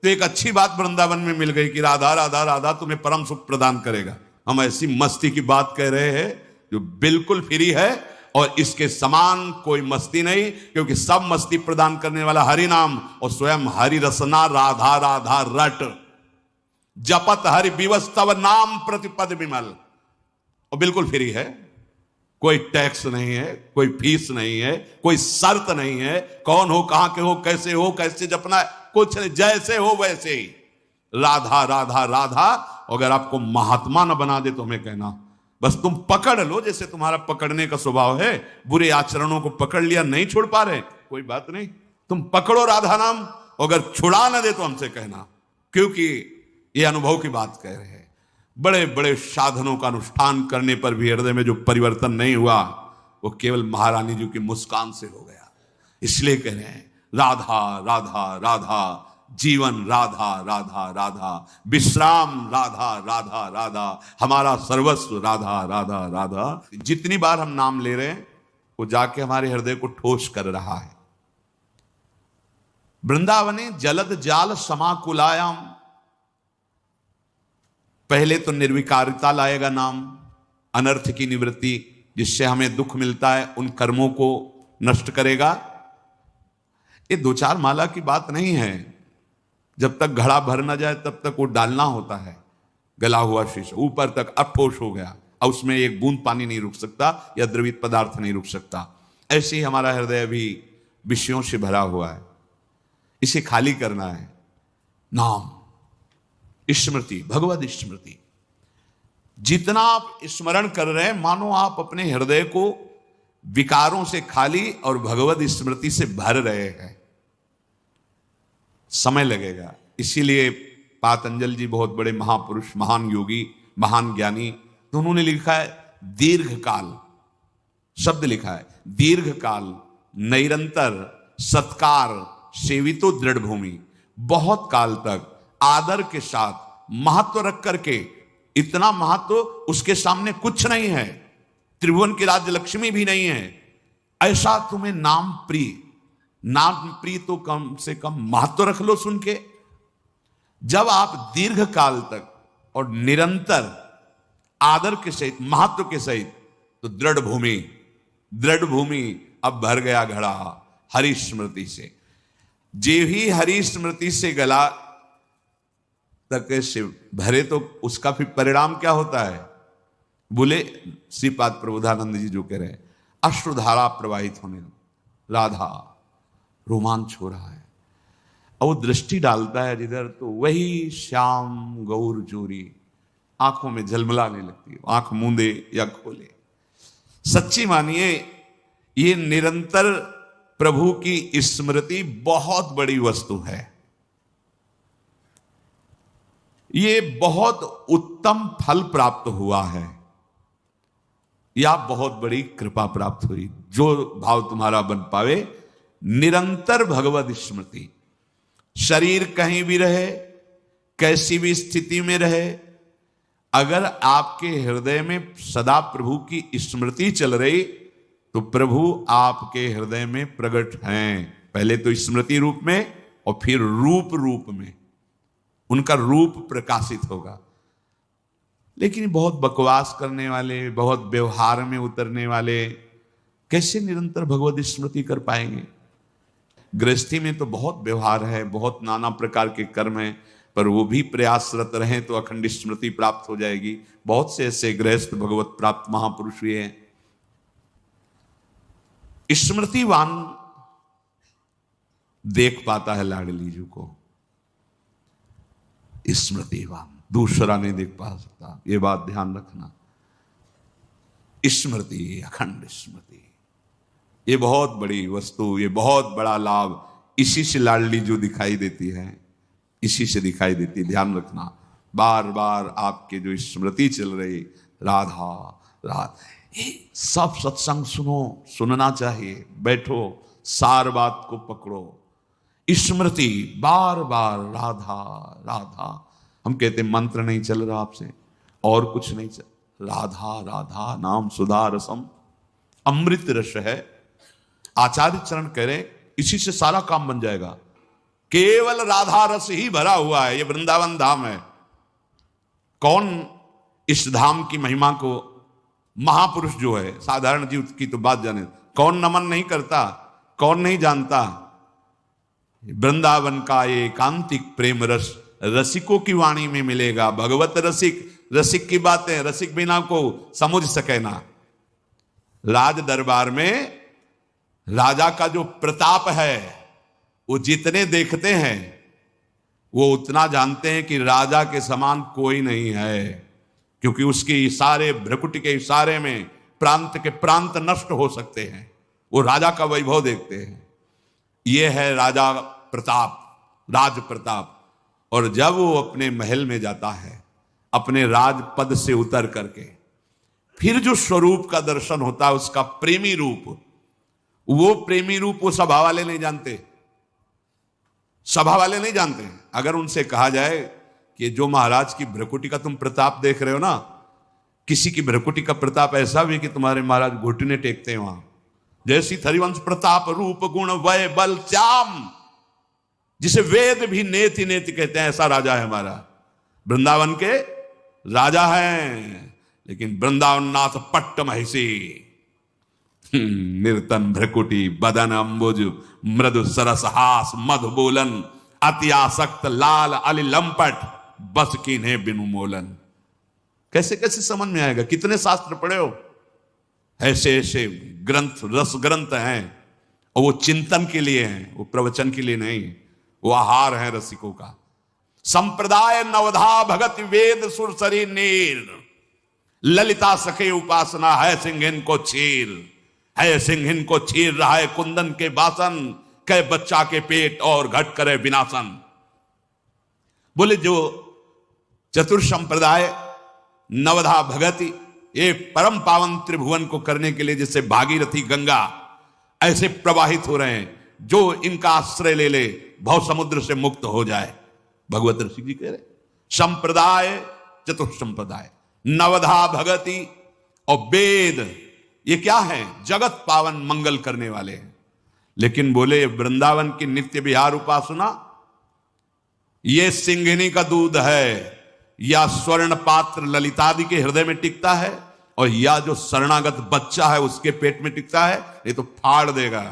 तो एक अच्छी बात वृंदावन में मिल गई कि राधा राधा राधा तुम्हें परम सुख प्रदान करेगा। हम ऐसी मस्ती की बात कह रहे हैं जो बिल्कुल फ्री है और इसके समान कोई मस्ती नहीं, क्योंकि सब मस्ती प्रदान करने वाला हरि नाम और स्वयं हरि रसना राधा राधा रट जपत हरि विवस तव नाम प्रतिपद विमल, और बिल्कुल फ्री है। कोई टैक्स नहीं है, कोई फीस नहीं है, कोई शर्त नहीं है, कौन हो, कहां के हो, कैसे जपना है, कुछ नहीं, जैसे हो वैसे ही। राधा राधा राधा। अगर आपको महात्मा न बना दे तो हमें कहना, बस तुम पकड़ लो, जैसे तुम्हारा पकड़ने का स्वभाव है, बुरे आचरणों को पकड़ लिया, नहीं छोड़ पा रहे, कोई बात नहीं, तुम पकड़ो राधा नाम। अगर छुड़ा न दे तो हमसे कहना, क्योंकि ये अनुभव की बात कह रहे हैं। बड़े बड़े साधनों का अनुष्ठान करने पर भी हृदय में जो परिवर्तन नहीं हुआ, वो केवल महारानी जी की मुस्कान से हो गया। इसलिए कह रहे हैं राधा राधा राधा, जीवन राधा राधा राधा, विश्राम राधा राधा राधा, हमारा सर्वस्व राधा राधा राधा। जितनी बार हम नाम ले रहे हैं वो जाके हमारे हृदय को ठोस कर रहा है। वृंदावने जलद जाल समाकुलायाम, पहले तो निर्विकारिता लाएगा नाम, अनर्थ की निवृत्ति, जिससे हमें दुख मिलता है उन कर्मों को नष्ट करेगा। ये दो चार माला की बात नहीं है, जब तक घड़ा भर ना जाए तब तक वो डालना होता है। गला हुआ शीशा ऊपर तक अब ठोस हो गया, अब उसमें एक बूंद पानी नहीं रुक सकता या द्रवित पदार्थ नहीं रुक सकता। ऐसे ही हमारा हृदय भी विषयों से भरा हुआ है, इसे खाली करना है। नाम, स्मृति, भगवद स्मृति, जितना आप स्मरण कर रहे हैं मानो आप अपने हृदय को विकारों से खाली और भगवद स्मृति से भर रहे हैं। समय लगेगा, इसीलिए पातंजल जी बहुत बड़े महापुरुष, महान योगी, महान ज्ञानी, तो उन्होंने लिखा है दीर्घ काल, शब्द लिखा है दीर्घ काल, निरंतर सत्कार सेवितो दृढ़ भूमि, बहुत काल तक आदर के साथ महत्व रख करके, इतना महत्व उसके सामने कुछ नहीं है, त्रिभुवन की राज्य लक्ष्मी भी नहीं है, ऐसा तुम्हें नाम प्रिय, नाम प्रिय तो कम से कम महत्व रख लो सुन के। जब आप दीर्घ काल तक और निरंतर आदर के सहित, महत्व के सहित, तो दृढ़ भूमि अब भर गया घड़ा हरि स्मृति से। जे ही हरि स्मृति से गला तक से भरे तो उसका फिर परिणाम क्या होता है? बोले श्रीपाद प्रबोधानंद जी जो कह रहे हैं, अश्रुधारा प्रवाहित होने, राधा रोमांच हो रहा है। और वो दृष्टि डालता है जिधर, तो वही श्याम गौर जोरी आंखों में झलमलाने लगती है, आंख मूंदे या खोले। सच्ची मानिए ये निरंतर प्रभु की स्मृति बहुत बड़ी वस्तु है, ये बहुत उत्तम फल प्राप्त हुआ है, या बहुत बड़ी कृपा प्राप्त हुई। जो भाव तुम्हारा बन पावे, निरंतर भगवद स्मृति, शरीर कहीं भी रहे, कैसी भी स्थिति में रहे, अगर आपके हृदय में सदा प्रभु की स्मृति चल रही तो प्रभु आपके हृदय में प्रकट हैं। पहले तो स्मृति रूप में और फिर रूप में उनका रूप प्रकाशित होगा। लेकिन बहुत बकवास करने वाले, बहुत व्यवहार में उतरने वाले कैसे निरंतर भगवद स्मृति कर पाएंगे? गृहस्थी में तो बहुत व्यवहार है, बहुत नाना प्रकार के कर्म हैं, पर वो भी प्रयासरत रहें तो अखंड स्मृति प्राप्त हो जाएगी। बहुत से ऐसे गृहस्थ भगवत प्राप्त महापुरुष हुए हैं। स्मृतिवान देख पाता है लाडली जी को, स्मृतिवान दूसरा नहीं देख पा सकता, ये बात ध्यान रखना। स्मृति, अखंड स्मृति, ये बहुत बड़ी वस्तु, ये बहुत बड़ा लाभ, इसी से लाडली जो दिखाई देती है, इसी से दिखाई देती है। ध्यान रखना, बार बार आपके जो स्मृति चल रही, राधा राधा, ये सब सत्संग सुनो, सुनना चाहिए, बैठो, सार बात को पकड़ो। स्मृति बार बार राधा राधा, हम कहते मंत्र नहीं चल रहा आपसे, और कुछ नहीं चल, राधा राधा नाम सुधा रसम, अमृत रस है। आचार्य चरण कह रहे इसी से सारा काम बन जाएगा। केवल राधा रस ही भरा हुआ है, ये वृंदावन धाम है। कौन इस धाम की महिमा को, महापुरुष जो है, साधारण जीव की तो बात जाने, कौन नमन नहीं करता, कौन नहीं जानता? वृंदावन का ये एकांतिक प्रेम रस रसिकों की वाणी में मिलेगा। भगवत रसिक, रसिक की बातें रसिक बिना को समझ सके ना। राज दरबार में राजा का जो प्रताप है वो जितने देखते हैं वो उतना जानते हैं कि राजा के समान कोई नहीं है, क्योंकि उसके इशारे, भ्रकुटी के इशारे में प्रांत के प्रांत नष्ट हो सकते हैं। वो राजा का वैभव देखते हैं। ये है राजा प्रताप, राज प्रताप। और जब वो अपने महल में जाता है अपने राज पद से उतर करके, फिर जो स्वरूप का दर्शन होता है उसका प्रेमी रूप, वो प्रेमी रूप वो सभा वाले नहीं जानते, सभा वाले नहीं जानते। अगर उनसे कहा जाए कि जो महाराज की भ्रकुटी का तुम प्रताप देख रहे हो ना, किसी की भ्रकुटी का प्रताप ऐसा भी कि तुम्हारे महाराज घुटने टेकते हैं वहां, जैसी हरिवंश प्रताप रूप गुण वय बल चाम, जिसे वेद भी नेति नेति कहते हैं, ऐसा राजा है हमारा। वृंदावन के राजा हैं, लेकिन वृंदावन नाथ पट्ट महिषी, निर्तन भ्रकुटी बदन अंबुज मृदु सरस हास मधु बोलन अति आसक्त लाल अली लंपट बस कीन्हे बिनु मोलन। कैसे कैसे समझ में आएगा? कितने शास्त्र पढ़े हो? ऐसे ऐसे ग्रंथ, रस ग्रंथ हैं, और वो चिंतन के लिए हैं, वो प्रवचन के लिए नहीं, वो आहार है रसिकों का। संप्रदाय नवधा भगत वेद सुरसरी नीर, ललिता सखे उपासना है सिंहिन को चीर, है सिंहिन को चीर रहा है कुंदन के बासन, कै बच्चा के पेट और घट करे विनाशन। बोले जो चतुर संप्रदाय नवधा भगति, ये परम पावन त्रिभुवन को करने के लिए जैसे भागीरथी गंगा ऐसे प्रवाहित हो रहे हैं, जो इनका आश्रय ले ले भव समुद्र से मुक्त हो जाए। भगवत ऋषि जी कह रहे संप्रदाय चतुर संप्रदाय नवधा भगति और वेद, ये क्या है? जगत पावन मंगल करने वाले हैं। लेकिन बोले वृंदावन की नित्य विहार उपासना ये सिंहिनी का दूध है, या स्वर्ण पात्र ललितादि के हृदय में टिकता है, और या जो शरणागत बच्चा है उसके पेट में टिकता है, ये तो फाड़ देगा,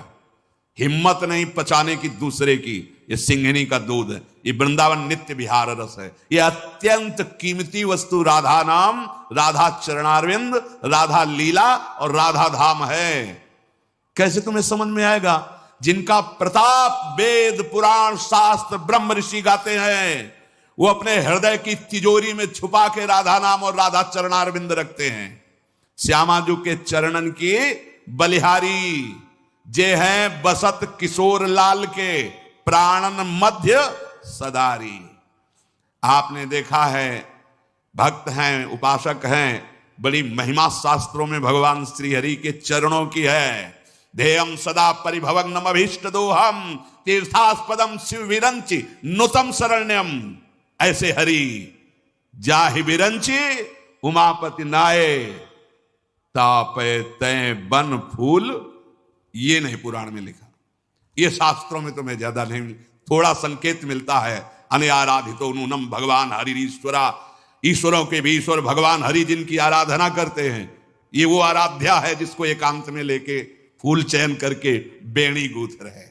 हिम्मत नहीं पचाने की दूसरे की। ये सिंहिनी का दूध है, ये वृंदावन नित्य विहार रस है, ये अत्यंत कीमती वस्तु राधा नाम, राधा चरणारविंद, राधा लीला और राधा धाम है। कैसे तुम्हें समझ में आएगा? जिनका प्रताप वेद पुराण शास्त्र ब्रह्म ऋषि गाते हैं, वो अपने हृदय की तिजोरी में छुपा के राधा नाम और राधा चरणारविंद रखते हैं। श्यामाजू के चरणन की बलिहारी जे हैं बसत किशोर लाल के, प्राणन मध्य सदारी। आपने देखा है भक्त हैं, उपासक हैं, बड़ी महिमा शास्त्रों में भगवान श्री हरि के चरणों की है। ध्येयम सदा परिभवग्नम अभीष्ट दोहम तीर्थास्पदम शिव विरंचि नुतम शरण्यम। ऐसे हरि जाहि विरंचि उमापति नाये, तापे तय बन फूल। ये नहीं पुराण में लिखा, ये शास्त्रों में तुम्हें ज्यादा नहीं, थोड़ा संकेत मिलता है। अनआराधितो नूनम भगवान हरि ईश्वरा, ईश्वरों के भी ईश्वर भगवान हरि जिनकी आराधना करते हैं, ये वो आराध्या है जिसको एकांत में लेके फूल चयन करके बेणी गूंथ रहे।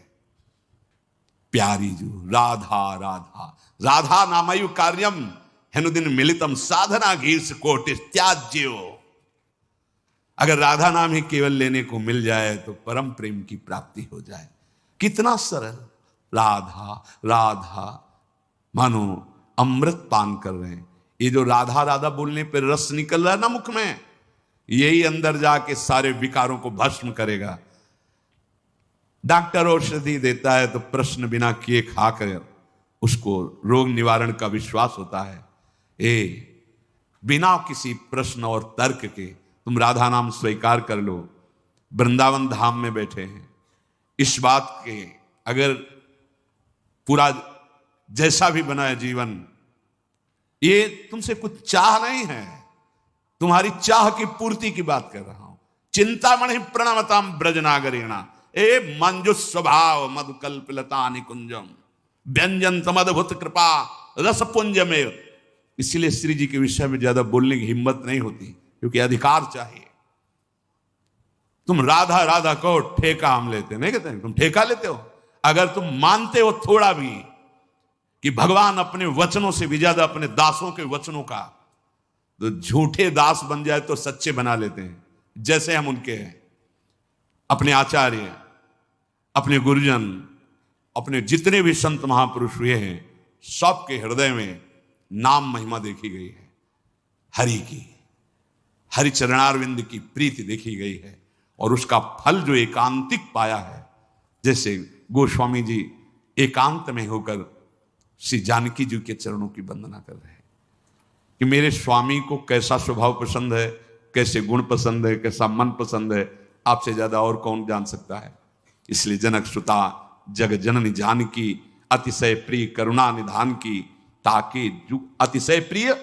प्यारी जो राधा राधा राधा नामयु कार्यम हेनुदिन मिलितम साधना घीर्ष कोटिस त्याज्यो। अगर राधा नाम ही केवल लेने को मिल जाए तो परम प्रेम की प्राप्ति हो जाए। कितना सरल, राधा राधा मानो अमृत पान कर रहे हैं। ये जो राधा राधा बोलने पर रस निकल रहा है ना मुख में, यही अंदर जाके सारे विकारों को भस्म करेगा। डॉक्टर औषधि देता है तो प्रश्न बिना किए खाकर उसको रोग निवारण का विश्वास होता है। बिना किसी प्रश्न और तर्क के तुम राधा नाम स्वीकार कर लो। वृंदावन धाम में बैठे हैं, इस बात के अगर पूरा जैसा भी बना है जीवन, ये तुमसे कुछ चाह नहीं है, तुम्हारी चाह की पूर्ति की बात कर रहा हूं। चिंतामणि प्रणमताम ब्रजनागरीणा ए मंजुष स्वभाव मधुकल्पलता निकुंजम व्यंजन तमद्भुत कृपा रसपुंज में। इसलिए श्री जी के विषय में ज्यादा बोलने की हिम्मत नहीं होती, क्योंकि अधिकार चाहिए। तुम राधा राधा कहो, ठेका हम लेते नहीं कहते, तुम ठेका लेते हो। अगर तुम मानते हो थोड़ा भी कि भगवान अपने वचनों से भी ज्यादा अपने दासों के वचनों का, तो झूठे दास बन जाए तो सच्चे बना लेते हैं, जैसे हम उनके हैं। अपने आचार्य, अपने गुरुजन, अपने जितने भी संत महापुरुष हुए हैं, सबके हृदय में नाम महिमा देखी गई है। हरि की, हरि चरणारविंद की प्रीति देखी गई है, और उसका फल जो एकांतिक पाया है, जैसे गोस्वामी जी एकांत में होकर श्री जानकी जी के चरणों की वंदना कर रहे हैं कि मेरे स्वामी को कैसा स्वभाव पसंद है, कैसे गुण पसंद है, कैसा मन पसंद है, आपसे ज्यादा और कौन जान सकता है। इसलिए जनक सुता जग जननी जानकी, अतिशय प्रिय करुणा निधान की, ताकि जुग अतिशय प्रिय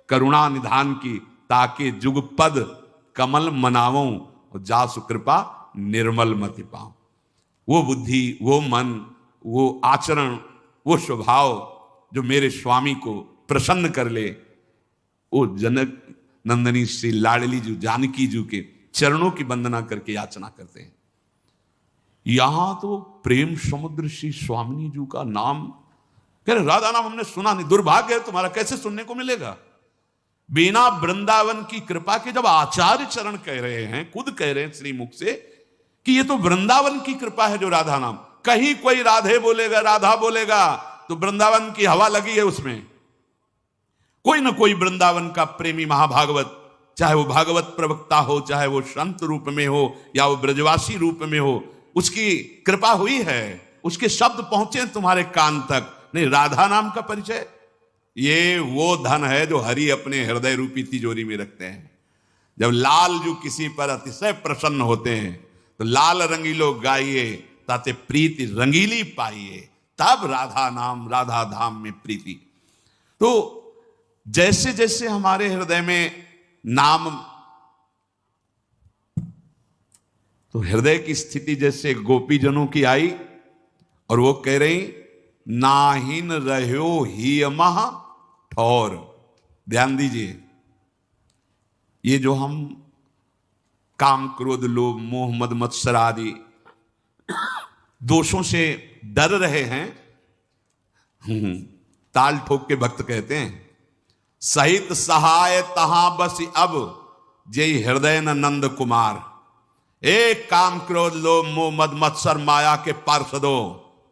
करुणा निधान की, ताकि जुग पद कमल मनावों, और जासु कृपा निर्मल मति पाऊं। वो बुद्धि, वो मन, वो आचरण, वो स्वभाव जो मेरे स्वामी को प्रसन्न कर ले, वो जनक नंदनी श्री लाडली जी जानकी जी के चरणों की वंदना करके याचना करते हैं। यहां तो प्रेम समुद्र श्री स्वामिनी जी का नाम कह रहे, राधा नाम हमने सुना नहीं, दुर्भाग्य है तुम्हारा, कैसे सुनने को मिलेगा। बिना वृंदावन की कृपा के जब आचार्य चरण कह रहे हैं, खुद कह रहे हैं श्री मुख से कि ये तो वृंदावन की कृपा है जो राधा नाम, कहीं कोई राधे बोलेगा, राधा बोलेगा तो वृंदावन की हवा लगी है उसमें। कोई ना कोई वृंदावन का प्रेमी महाभागवत, चाहे वो भागवत प्रवक्ता हो, चाहे वो संत रूप में हो, या वो ब्रजवासी रूप में हो, उसकी कृपा हुई है, उसके शब्द पहुंचे तुम्हारे कान तक। नहीं, राधा नाम का परिचय, ये वो धन है जो हरि अपने हृदय रूपी तिजोरी में रखते हैं। जब लाल जो किसी पर अतिशय प्रसन्न होते हैं तो लाल रंगीलो गाइए, ताते प्रीति रंगीली पाइए, तब राधा नाम राधा धाम में प्रीति। तो जैसे जैसे हमारे हृदय में नाम, तो हृदय की स्थिति जैसे गोपीजनों की आई, और वो कह रही नाहिन रह्यो ही महा ठौर। ध्यान दीजिए, ये जो हम काम क्रोध लोभ मोह मद मत्सर आदि दोषों से डर रहे हैं, ताल ठोक के भक्त कहते हैं सहित सहाय तहां बस अब जय हृदय न नंद कुमार। एक काम क्रोध लोभ मोह मद मत्सर माया के पार्षदों,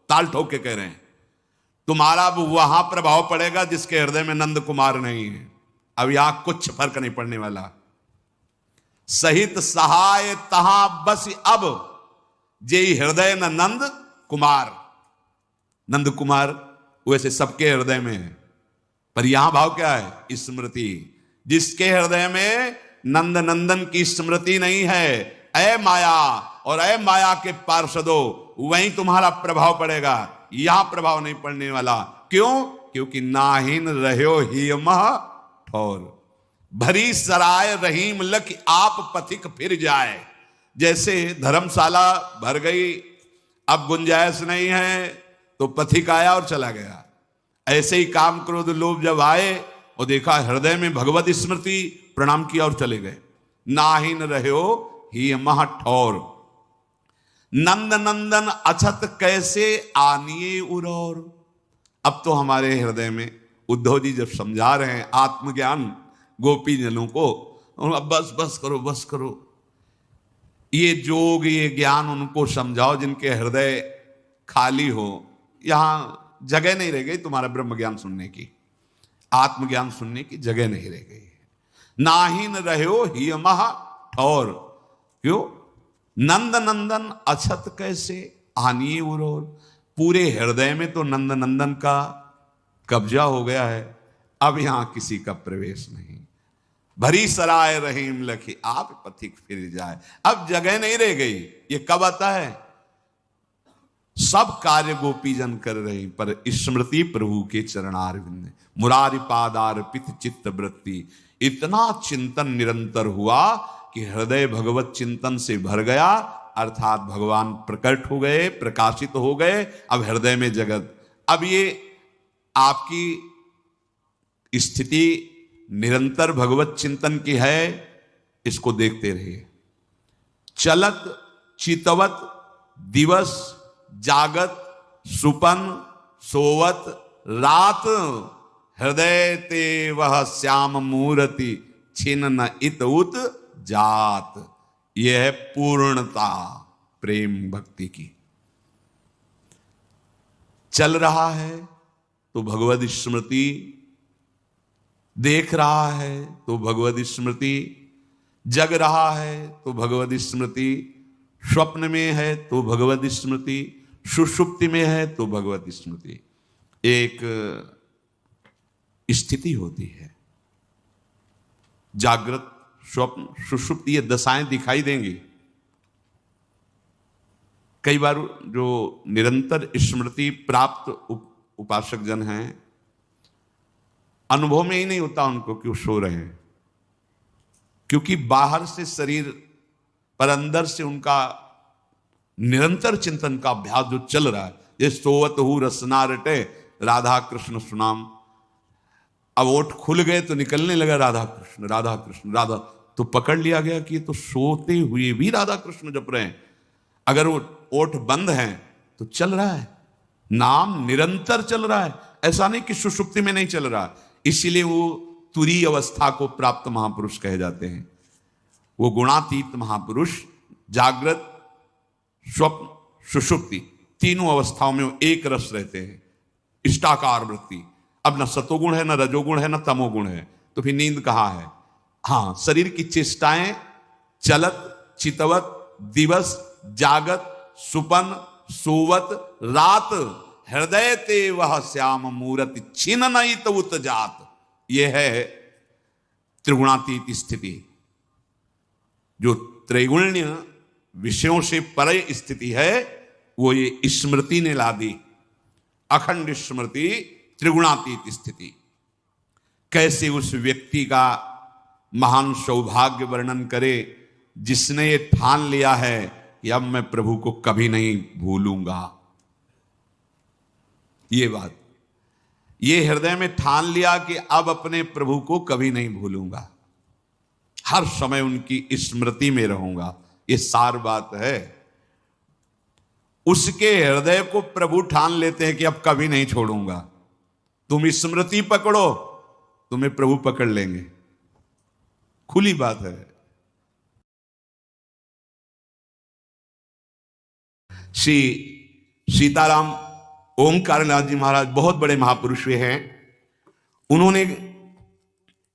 ताल ठोक के कह रहे हैं तुम्हारा अब वहां प्रभाव पड़ेगा जिसके हृदय में नंद कुमार नहीं है। अब यहां कुछ फर्क नहीं पड़ने वाला। सहित सहाय तहां बस अब जय हृदय न नंद कुमार। नंद कुमार वैसे सबके हृदय में है, पर यहां भाव क्या है? स्मृति। जिसके हृदय में नंद नंदन की स्मृति नहीं है, ऐ माया और ऐ माया के पार्षदों, वहीं तुम्हारा प्रभाव पड़ेगा, यहां प्रभाव नहीं पड़ने वाला। क्यों? क्योंकि नाहिन रह्यो ही मह ठौर। भरी सराय रहीम लख आप पथिक फिर जाए। जैसे धर्मशाला भर गई, अब गुंजाइश नहीं है, तो पथिक आया और चला गया। ऐसे ही काम क्रोध लोभ जब आए और देखा हृदय में भगवत स्मृति, प्रणाम किया और चले गए। नाहिन रह्यो ही मह ठौर। नंद नंदन अछत कैसे आनिए उरौर। अब तो हमारे हृदय में उद्धव जी जब समझा रहे हैं आत्मज्ञान गोपी जनों को, अब बस बस करो, बस करो, ये जोग ये ज्ञान उनको समझाओ जिनके हृदय खाली हो। यहां जगह नहीं रह गई तुम्हारा ब्रह्म ज्ञान सुनने की, आत्मज्ञान सुनने की जगह नहीं रह गई। नाहिन रह्यो ही महा ठौर। क्यों? नंद नंदन अछत कैसे आनिए उरौर। पूरे हृदय में तो नंद नंदन का कब्जा हो गया है, अब यहां किसी का प्रवेश नहीं। भरी सराय रहीम लखी आप पथिक फिर जाए। अब जगह नहीं रह गई। ये कब आता है? सब कार्य गोपीजन कर रहे, पर स्मृति प्रभु के चरणारविंद, मुरारी पादार्पित चित्त वृत्ति। इतना चिंतन निरंतर हुआ कि हृदय भगवत चिंतन से भर गया, अर्थात भगवान प्रकट हो गए, प्रकाशित हो गए। अब हृदय में जगत, अब ये आपकी स्थिति निरंतर भगवत चिंतन की है, इसको देखते रहिए। चलत चितवत दिवस जागत सुपन सोवत रात, हृदय ते वह श्याम मूर्ति छिन्न न इत उत जात। यह है पूर्णता। प्रेम भक्ति की। चल रहा है तो भगवद स्मृति, देख रहा है तो भगवद स्मृति, जग रहा है तो भगवद स्मृति, स्वप्न में है तो भगवद स्मृति, सुषुप्ति में है तो भगवद स्मृति। एक स्थिति होती है, जागृत, स्वप्न, सुषुप्ति, ये दशाएं दिखाई देंगी। कई बार जो निरंतर स्मृति प्राप्त उपासक जन हैं, अनुभव में ही नहीं होता उनको कि वो सो रहे हैं, क्योंकि बाहर से शरीर पर अंदर से उनका निरंतर चिंतन का अभ्यास जो चल रहा है। ये सोवत हूं रसना रटे राधा कृष्ण सुनाम, अब ओठ खुल गए तो निकलने लगा राधा कृष्ण राधा कृष्ण राधा, तो पकड़ लिया गया कि ये तो सोते हुए भी राधा कृष्ण जप रहे हैं। अगर वो ओठ बंद हैं तो चल रहा है, नाम निरंतर चल रहा है, ऐसा नहीं कि सुषुप्ति में नहीं चल रहा। इसीलिए वो तुरीय अवस्था को प्राप्त महापुरुष कहे जाते हैं। वो गुणातीत महापुरुष जागृत, स्वप्न, सुषुप्ति तीनों अवस्थाओं में वो एक रस रहते हैं, इष्टाकार वृत्ति। अब न सतोगुण है, न रजोगुण है, न तमोगुण है, तो फिर नींद कहां है? हाँ, शरीर की चेष्टाएं चलत चितवत, दिवस जागत, सुपन सोवत, रात, हृदय ते वह श्याम मूर्ति छिन नहीं तो उत जात। यह है त्रिगुणातीत स्थिति, जो त्रैगुण्य विषयों से परे स्थिति है, वो ये स्मृति ने ला दी। अखंड स्मृति, त्रिगुणातीत स्थिति। कैसे उस व्यक्ति का महान सौभाग्य वर्णन करे जिसने ये ठान लिया है कि अब मैं प्रभु को कभी नहीं भूलूंगा। ये बात, ये हृदय में ठान लिया कि अब अपने प्रभु को कभी नहीं भूलूंगा, हर समय उनकी स्मृति में रहूंगा। ये सार बात है। उसके हृदय को प्रभु ठान लेते हैं कि अब कभी नहीं छोड़ूंगा। तुम स्मृति पकड़ो, तुम्हें प्रभु पकड़ लेंगे, खुली बात है। श्री सीताराम ओंकारनाथ जी महाराज बहुत बड़े महापुरुष हुए हैं। उन्होंने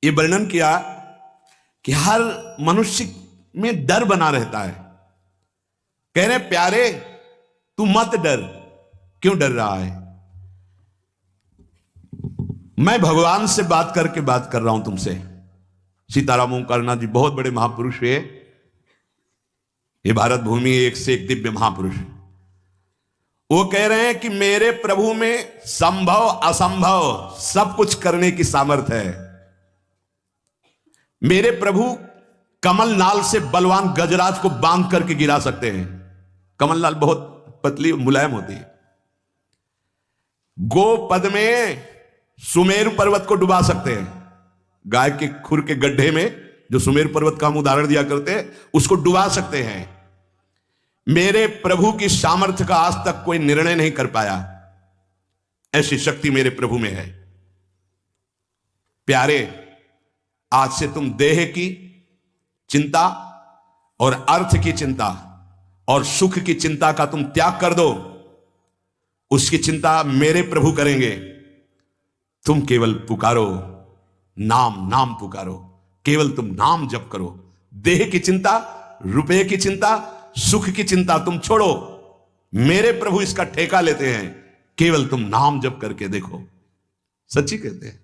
ये वर्णन किया कि हर मनुष्य में डर बना रहता है। कह रहे प्यारे तू मत डर। क्यों डर रहा है? मैं भगवान से बात करके बात कर रहा हूं तुमसे। सीताराम ओंकारनाथ जी बहुत बड़े महापुरुष हुए। ये भारत भूमि एक से एक दिव्य महापुरुष। वो कह रहे हैं कि मेरे प्रभु में संभव असंभव सब कुछ करने की सामर्थ्य है। मेरे प्रभु कमल नाल से बलवान गजराज को बांध करके गिरा सकते हैं। कमल नाल बहुत पतली मुलायम होती है। गो पद में सुमेरु पर्वत को डुबा सकते हैं। गाय के खुर के गड्ढे में जो सुमेरु पर्वत का हम उदाहरण दिया करते हैं, उसको डुबा सकते हैं। मेरे प्रभु की सामर्थ्य का आज तक कोई निर्णय नहीं कर पाया, ऐसी शक्ति मेरे प्रभु में है। प्यारे, आज से तुम देह की चिंता और अर्थ की चिंता और सुख की चिंता का तुम त्याग कर दो। उसकी चिंता मेरे प्रभु करेंगे। तुम केवल पुकारो, नाम नाम पुकारो, केवल तुम नाम जप करो। देह की चिंता, रुपए की चिंता, सुख की चिंता तुम छोड़ो। मेरे प्रभु इसका ठेका लेते हैं। केवल तुम नाम जप करके देखो। सच्ची कहते हैं।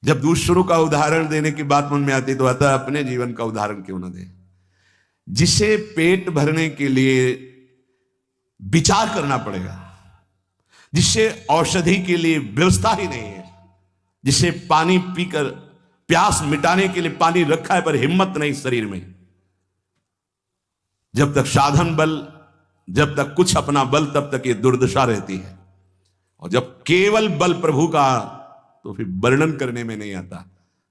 जब दूसरों का उदाहरण देने की बात मन में आती तो आता अपने जीवन का उदाहरण क्यों ना दे। जिसे पेट भरने के लिए विचार करना पड़ेगा, जिससे औषधि के लिए व्यवस्था ही नहीं है, जिसे पानी पीकर प्यास मिटाने के लिए पानी रखा है पर हिम्मत नहीं शरीर में, जब तक साधन बल, जब तक कुछ अपना बल, तब तक ये दुर्दशा रहती है। और जब केवल बल प्रभु का, तो फिर वर्णन करने में नहीं आता,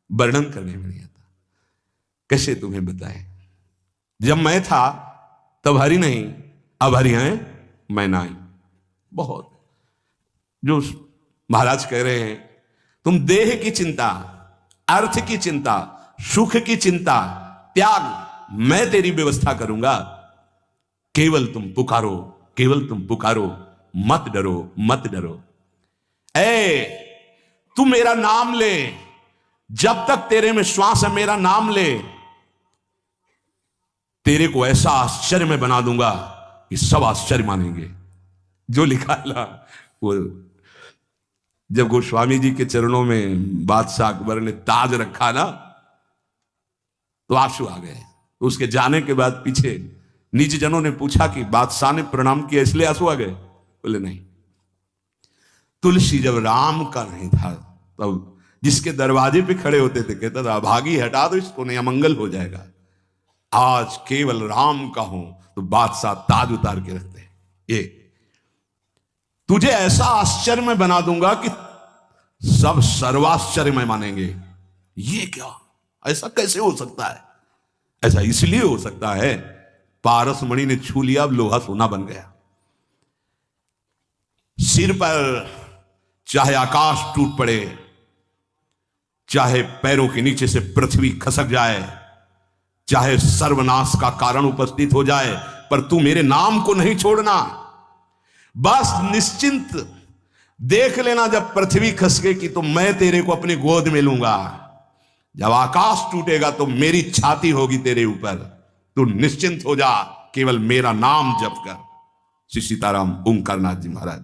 वर्णन करने में नहीं आता। कैसे तुम्हें बताएं? जब मैं था तब हरि नहीं, अब हरि हैं मैं नहीं। बहुत जो महाराज कह रहे हैं, तुम देह की चिंता, अर्थ की चिंता, सुख की चिंता त्याग, मैं तेरी व्यवस्था करूंगा। केवल तुम पुकारो, केवल तुम पुकारो, मत डरो, मत डरो। तू मेरा नाम ले, जब तक तेरे में श्वास है मेरा नाम ले, तेरे को ऐसा आश्चर्य में बना दूंगा कि सब आश्चर्य मानेंगे। जो लिखा है ना, वो जब गोस्वामी जी के चरणों में बादशाह अकबर ने ताज रखा ना, तो आंसू आ गए। तो उसके जाने के बाद पीछे निज जनों ने पूछा कि बादशाह ने प्रणाम किया इसलिए आंसू आ गए? बोले नहीं, तुलसी जब राम का नहीं था तब जिसके दरवाजे पे खड़े होते थे कहता था अभागी हटा दो इसको, नहीं अमंगल हो जाएगा। आज केवल राम का हूं तो बादशाह ताज उतार के रखते हैं। ये तुझे ऐसा आश्चर्य में बना दूंगा कि सब सर्वाश्चर्य में मानेंगे। ये क्या, ऐसा कैसे हो सकता है? ऐसा इसलिए हो सकता है पारस मणि ने छू लिया, अब लोहा सोना बन गया। सिर पर चाहे आकाश टूट पड़े, चाहे पैरों के नीचे से पृथ्वी खसक जाए, चाहे सर्वनाश का कारण उपस्थित हो जाए, पर तू मेरे नाम को नहीं छोड़ना। बस निश्चिंत देख लेना, जब पृथ्वी खसकेगी तो मैं तेरे को अपनी गोद में लूंगा, जब आकाश टूटेगा तो मेरी छाती होगी तेरे ऊपर। तू निश्चिंत हो जा, केवल मेरा नाम जप कर। श्री सीताराम ओंकारनाथ जी महाराज।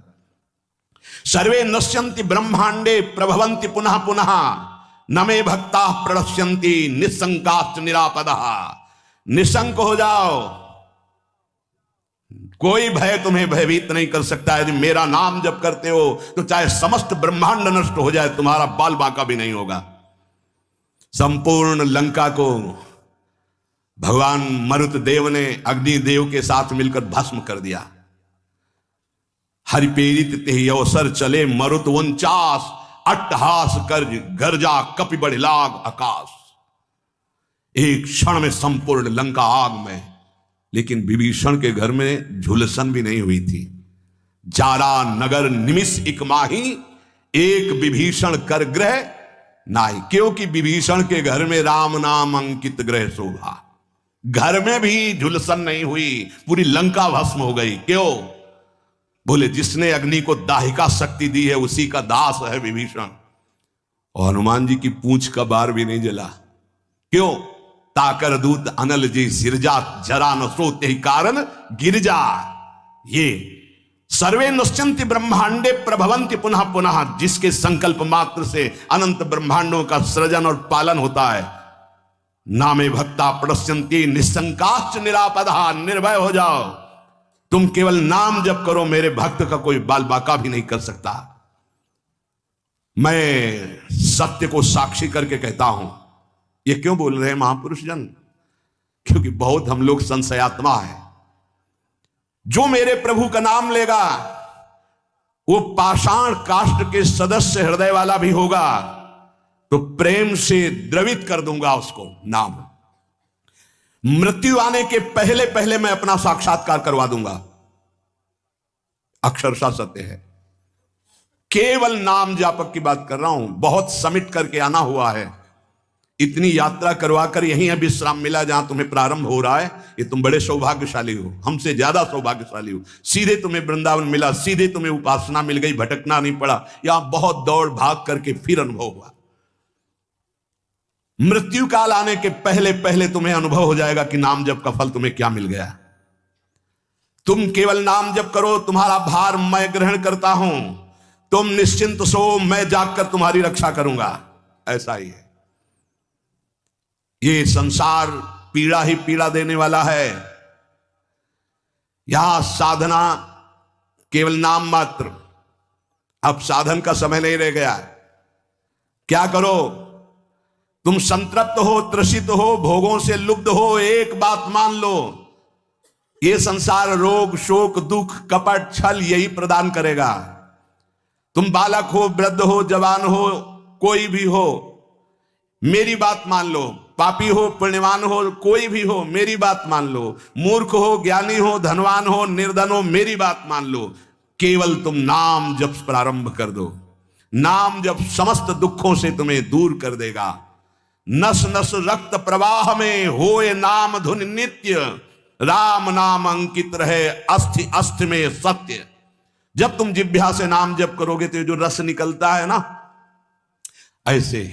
सर्वे नश्यन्ति ब्रह्मांडे प्रभवन्ति पुनः पुनः, न मे भक्ता प्रणश्यन्ति निसंकाश्च निरापदः। निशंक हो जाओ, कोई भय तुम्हें भयभीत नहीं कर सकता। यदि मेरा नाम जप करते हो तो चाहे समस्त ब्रह्मांड नष्ट हो जाए, तुम्हारा बाल बांका भी नहीं होगा। संपूर्ण लंका को भगवान मरुत देव ने अग्नि देव के साथ मिलकर भस्म कर दिया। हरिपेरित तेहि अवसर चले मरुत 49, अट्टहास कर गर्जा कपि बढ़ लाग आकाश। एक क्षण में संपूर्ण लंका आग में। लेकिन विभीषण के घर में झुलसन भी नहीं हुई थी। जारा नगर निमिष इक माही, एक विभीषण कर ग्रह नाही। क्योंकि विभीषण के घर में राम नाम अंकित ग्रह शोभा। घर में भी झुलसन नहीं हुई, पूरी लंका भस्म हो गई। क्यों? बोले जिसने अग्नि को दाहिका शक्ति दी है उसी का दास है विभीषण। और हनुमान जी की पूंछ का बार भी नहीं जला। क्यों? ताकर दूत अनल जी सिरजा, जरा न सोते ही कारण गिरजा। ये सर्वे नश्यन्ति ब्रह्मांडे प्रभवन्ति पुनः पुनः, जिसके संकल्प मात्र से अनंत ब्रह्मांडों का सृजन और पालन होता है। नामे भक्ता प्रणश्यन्ति निसंकाश्च निरापदः। निर्भय हो जाओ, तुम केवल नाम जप करो, मेरे भक्त का कोई बाल बाका भी नहीं कर सकता। मैं सत्य को साक्षी करके कहता हूं। ये क्यों बोल रहे हैं महापुरुष जन? क्योंकि बहुत हम लोग संशयात्मा है। जो मेरे प्रभु का नाम लेगा वो पाषाण काष्ठ के सदस्य हृदय वाला भी होगा, तो प्रेम से द्रवित कर दूंगा उसको नाम। मृत्यु आने के पहले पहले मैं अपना साक्षात्कार करवा दूंगा। अक्षरशः सत्य है। केवल नाम जापक की बात कर रहा हूं। बहुत समिट करके आना हुआ है। इतनी यात्रा करवा कर यहीं विश्राम मिला जहां तुम्हें प्रारंभ हो रहा है। ये तुम बड़े सौभाग्यशाली हो, हमसे ज्यादा सौभाग्यशाली हो। सीधे तुम्हें वृंदावन मिला, सीधे तुम्हें उपासना मिल गई, भटकना नहीं पड़ा। यहां बहुत दौड़ भाग करके फिर अनुभव हुआ। मृत्यु काल आने के पहले पहले तुम्हें अनुभव हो जाएगा कि नाम जप का फल तुम्हें क्या मिल गया। तुम केवल नाम जप करो, तुम्हारा भार मैं ग्रहण करता हूं। तुम निश्चिंत सो, मैं जागकर तुम्हारी रक्षा करूंगा। ऐसा ही है। ये संसार पीड़ा ही पीड़ा देने वाला है। यहां साधना केवल नाम मात्र। अब साधन का समय नहीं रह गया। क्या करो? तुम संतृप्त हो, त्रसित हो, भोगों से लुब्ध हो, एक बात मान लो, ये संसार रोग, शोक, दुख, कपट, छल यही प्रदान करेगा। तुम बालक हो, वृद्ध हो, जवान हो, कोई भी हो, मेरी बात मान लो। पापी हो, पुण्यवान हो, कोई भी हो, मेरी बात मान लो। मूर्ख हो, ज्ञानी हो, धनवान हो, निर्धन हो, मेरी बात मान लो। केवल तुम नाम जप प्रारंभ कर दो। नाम जप समस्त दुखों से तुम्हें दूर कर देगा। नस नस रक्त प्रवाह में होए नाम धुन नित्य, राम नाम अंकित रहे अस्थि अस्थि में सत्य। जब तुम जिह्वा से नाम जप करोगे तो ये जो रस निकलता है ना, ऐसे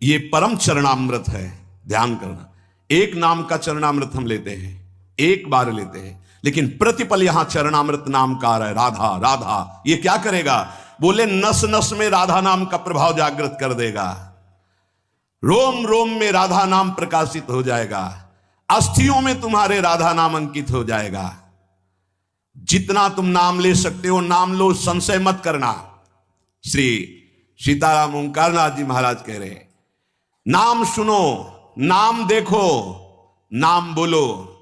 ये परम चरणामृत है। ध्यान करना, एक नाम का चरणामृत हम लेते हैं, एक बार लेते हैं, लेकिन प्रतिपल यहां चरणामृत नाम का आ रहा है, राधा राधा। ये क्या करेगा? बोले नस नस में राधा नाम का प्रभाव जागृत कर देगा, रोम रोम में राधा नाम प्रकाशित हो जाएगा, अस्थियों में तुम्हारे राधा नाम अंकित हो जाएगा। जितना तुम नाम ले सकते हो नाम लो, संशय मत करना। श्री सीताराम ओंकारनाथ जी महाराज कह रहे हैं, नाम सुनो, नाम देखो, नाम बोलो।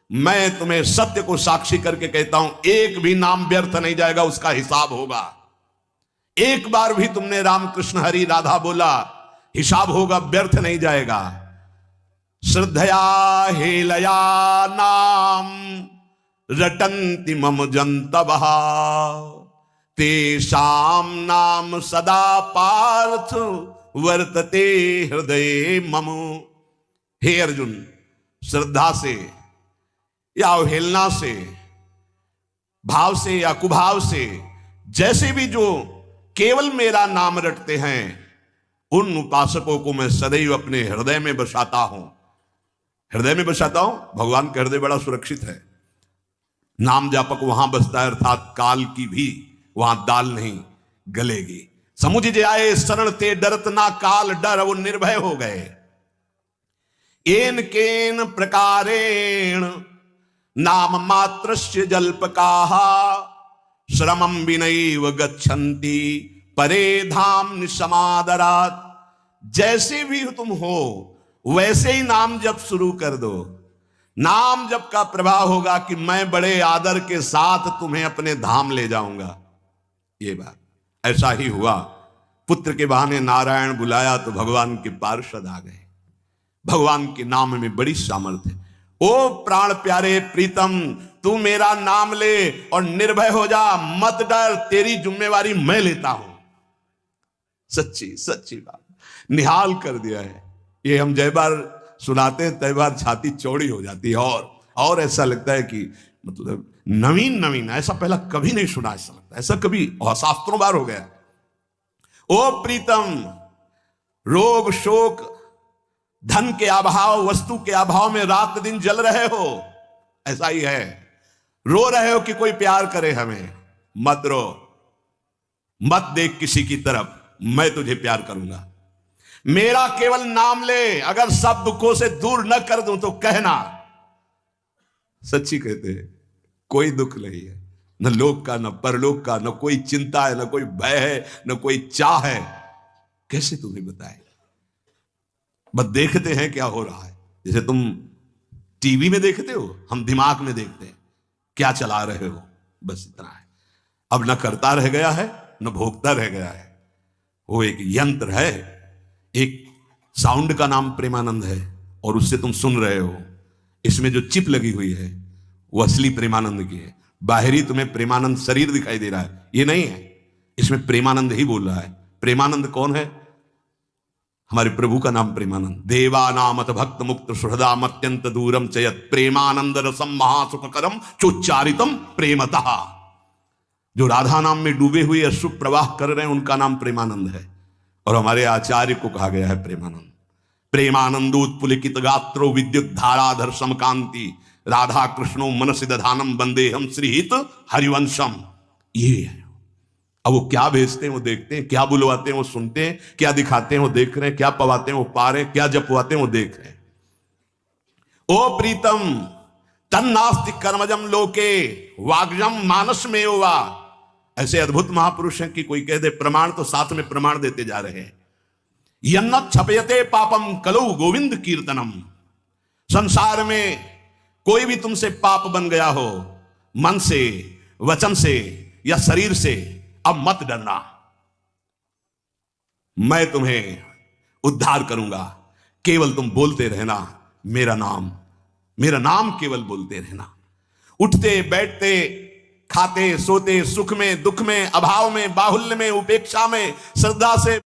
मैं तुम्हें सत्य को साक्षी करके कहता हूं, एक भी नाम व्यर्थ नहीं जाएगा, उसका हिसाब होगा। एक बार भी तुमने राम कृष्ण हरि राधा बोला, हिसाब होगा, व्यर्थ नहीं जाएगा। श्रद्धया हेलया नाम रटन्ति मम जंतवः तेषाम नाम सदा पार्थ वर्तते हृदय मम। हे अर्जुन, श्रद्धा से या अवहेलना से, भाव से या कुभाव से, जैसे भी जो केवल मेरा नाम रटते हैं, उन उपासकों को मैं सदैव अपने हृदय में बसाता हूं। हृदय में बसाता हूं, भगवान का हृदय बड़ा सुरक्षित है। नाम जापक वहां बसता है, अर्थात काल की भी वहां दाल नहीं गलेगी। समुझ जाए शरण ते डरत ना काल डर, वो निर्भय हो गए। एन केन प्रकारेण नाम मात्रस्य जल्पकाः श्रमं विनैव गच्छन्ति परे धाम निसमादरात्। जैसे भी तुम हो वैसे ही नाम जप शुरू कर दो। नाम जप का प्रभाव होगा कि मैं बड़े आदर के साथ तुम्हें अपने धाम ले जाऊंगा। ये बात ऐसा ही हुआ। पुत्र के बहाने नारायण बुलाया तो भगवान के पार्षद आ गए। भगवान के नाम में बड़ी सामर्थ्य है। ओ प्राण प्यारे प्रीतम, तू मेरा नाम ले और निर्भय हो जा, मत डर, तेरी जिम्मेवारी मैं लेता हूं। सच्ची सच्ची बात निहाल कर दिया है। ये हम जय बार सुनाते हैं तय बार छाती चौड़ी हो जाती है, और ऐसा लगता है कि मतलब नवीन नवीन, ऐसा पहला कभी नहीं सुना। ऐसा लगता है ऐसा कभी शास्त्रों बार हो गया। ओ प्रीतम, रोग शोक धन के अभाव, वस्तु के अभाव में रात दिन जल रहे हो, ऐसा ही है। रो रहे हो कि कोई प्यार करे हमें, मत रो, मत देख किसी की तरफ, मैं तुझे प्यार करूंगा। मेरा केवल नाम ले, अगर सब दुखों से दूर न कर दूं तो कहना। सच्ची कहते हैं, कोई दुख नहीं है, न लोक का न परलोक का, न कोई चिंता है, न कोई भय है, न कोई चाह है। कैसे तुम्हें बताए? बस देखते हैं क्या हो रहा है। जैसे तुम टीवी में देखते हो, हम दिमाग में देखते हैं क्या चला रहे हो, बस इतना है। अब न करता रह गया है न भोगता रह गया है। वो एक यंत्र है, एक साउंड का नाम प्रेमानंद है, और उससे तुम सुन रहे हो। इसमें जो चिप लगी हुई है वो असली प्रेमानंद की है। बाहरी तुम्हें प्रेमानंद शरीर दिखाई दे रहा है, ये नहीं है। इसमें प्रेमानंद ही बोल रहा है। प्रेमानंद कौन है? हमारे प्रभु का नाम प्रेमानंद। देवानामत भक्त मुक्त सुहृदाम अत्यंत दूरम चयत प्रेमानंद रसम महासुखकरम चोच्चारितम प्रेमतः। जो राधा नाम में डूबे हुए अश्रु प्रवाह कर रहे हैं, उनका नाम प्रेमानंद है। और हमारे आचार्य को कहा गया है प्रेमानंद। प्रेमानंदोत्पुलिकित गात्रो विद्युत धाराधर समकांति राधा कृष्णो मनसि दधानम वंदे हम श्रीहित हरिवंशम। ये है। अब वो क्या भेजते हैं वो देखते हैं, क्या बुलवाते हैं वो सुनते हैं, क्या दिखाते हैं वो देख रहे हैं, क्या पवाते हैं वो पा रहे हैं, क्या जपवाते हैं वो देख रहे हैं। ओ प्रीतम, तन्नास्ति कर्मजम लोके वाग्जम मानस में वा। ऐसे अद्भुत महापुरुष हैं कि कोई कह दे प्रमाण तो साथ में प्रमाण देते जा रहे हैं। यन्न छपयते पापम कलौ गोविंद कीर्तनम। संसार में कोई भी तुमसे पाप बन गया हो, मन से, वचन से या शरीर से, अब मत डरना, मैं तुम्हें उद्धार करूंगा। केवल तुम बोलते रहना मेरा नाम केवल बोलते रहना। उठते बैठते, खाते सोते, सुख में दुख में, अभाव में, बाहुल्य में, उपेक्षा में, श्रद्धा से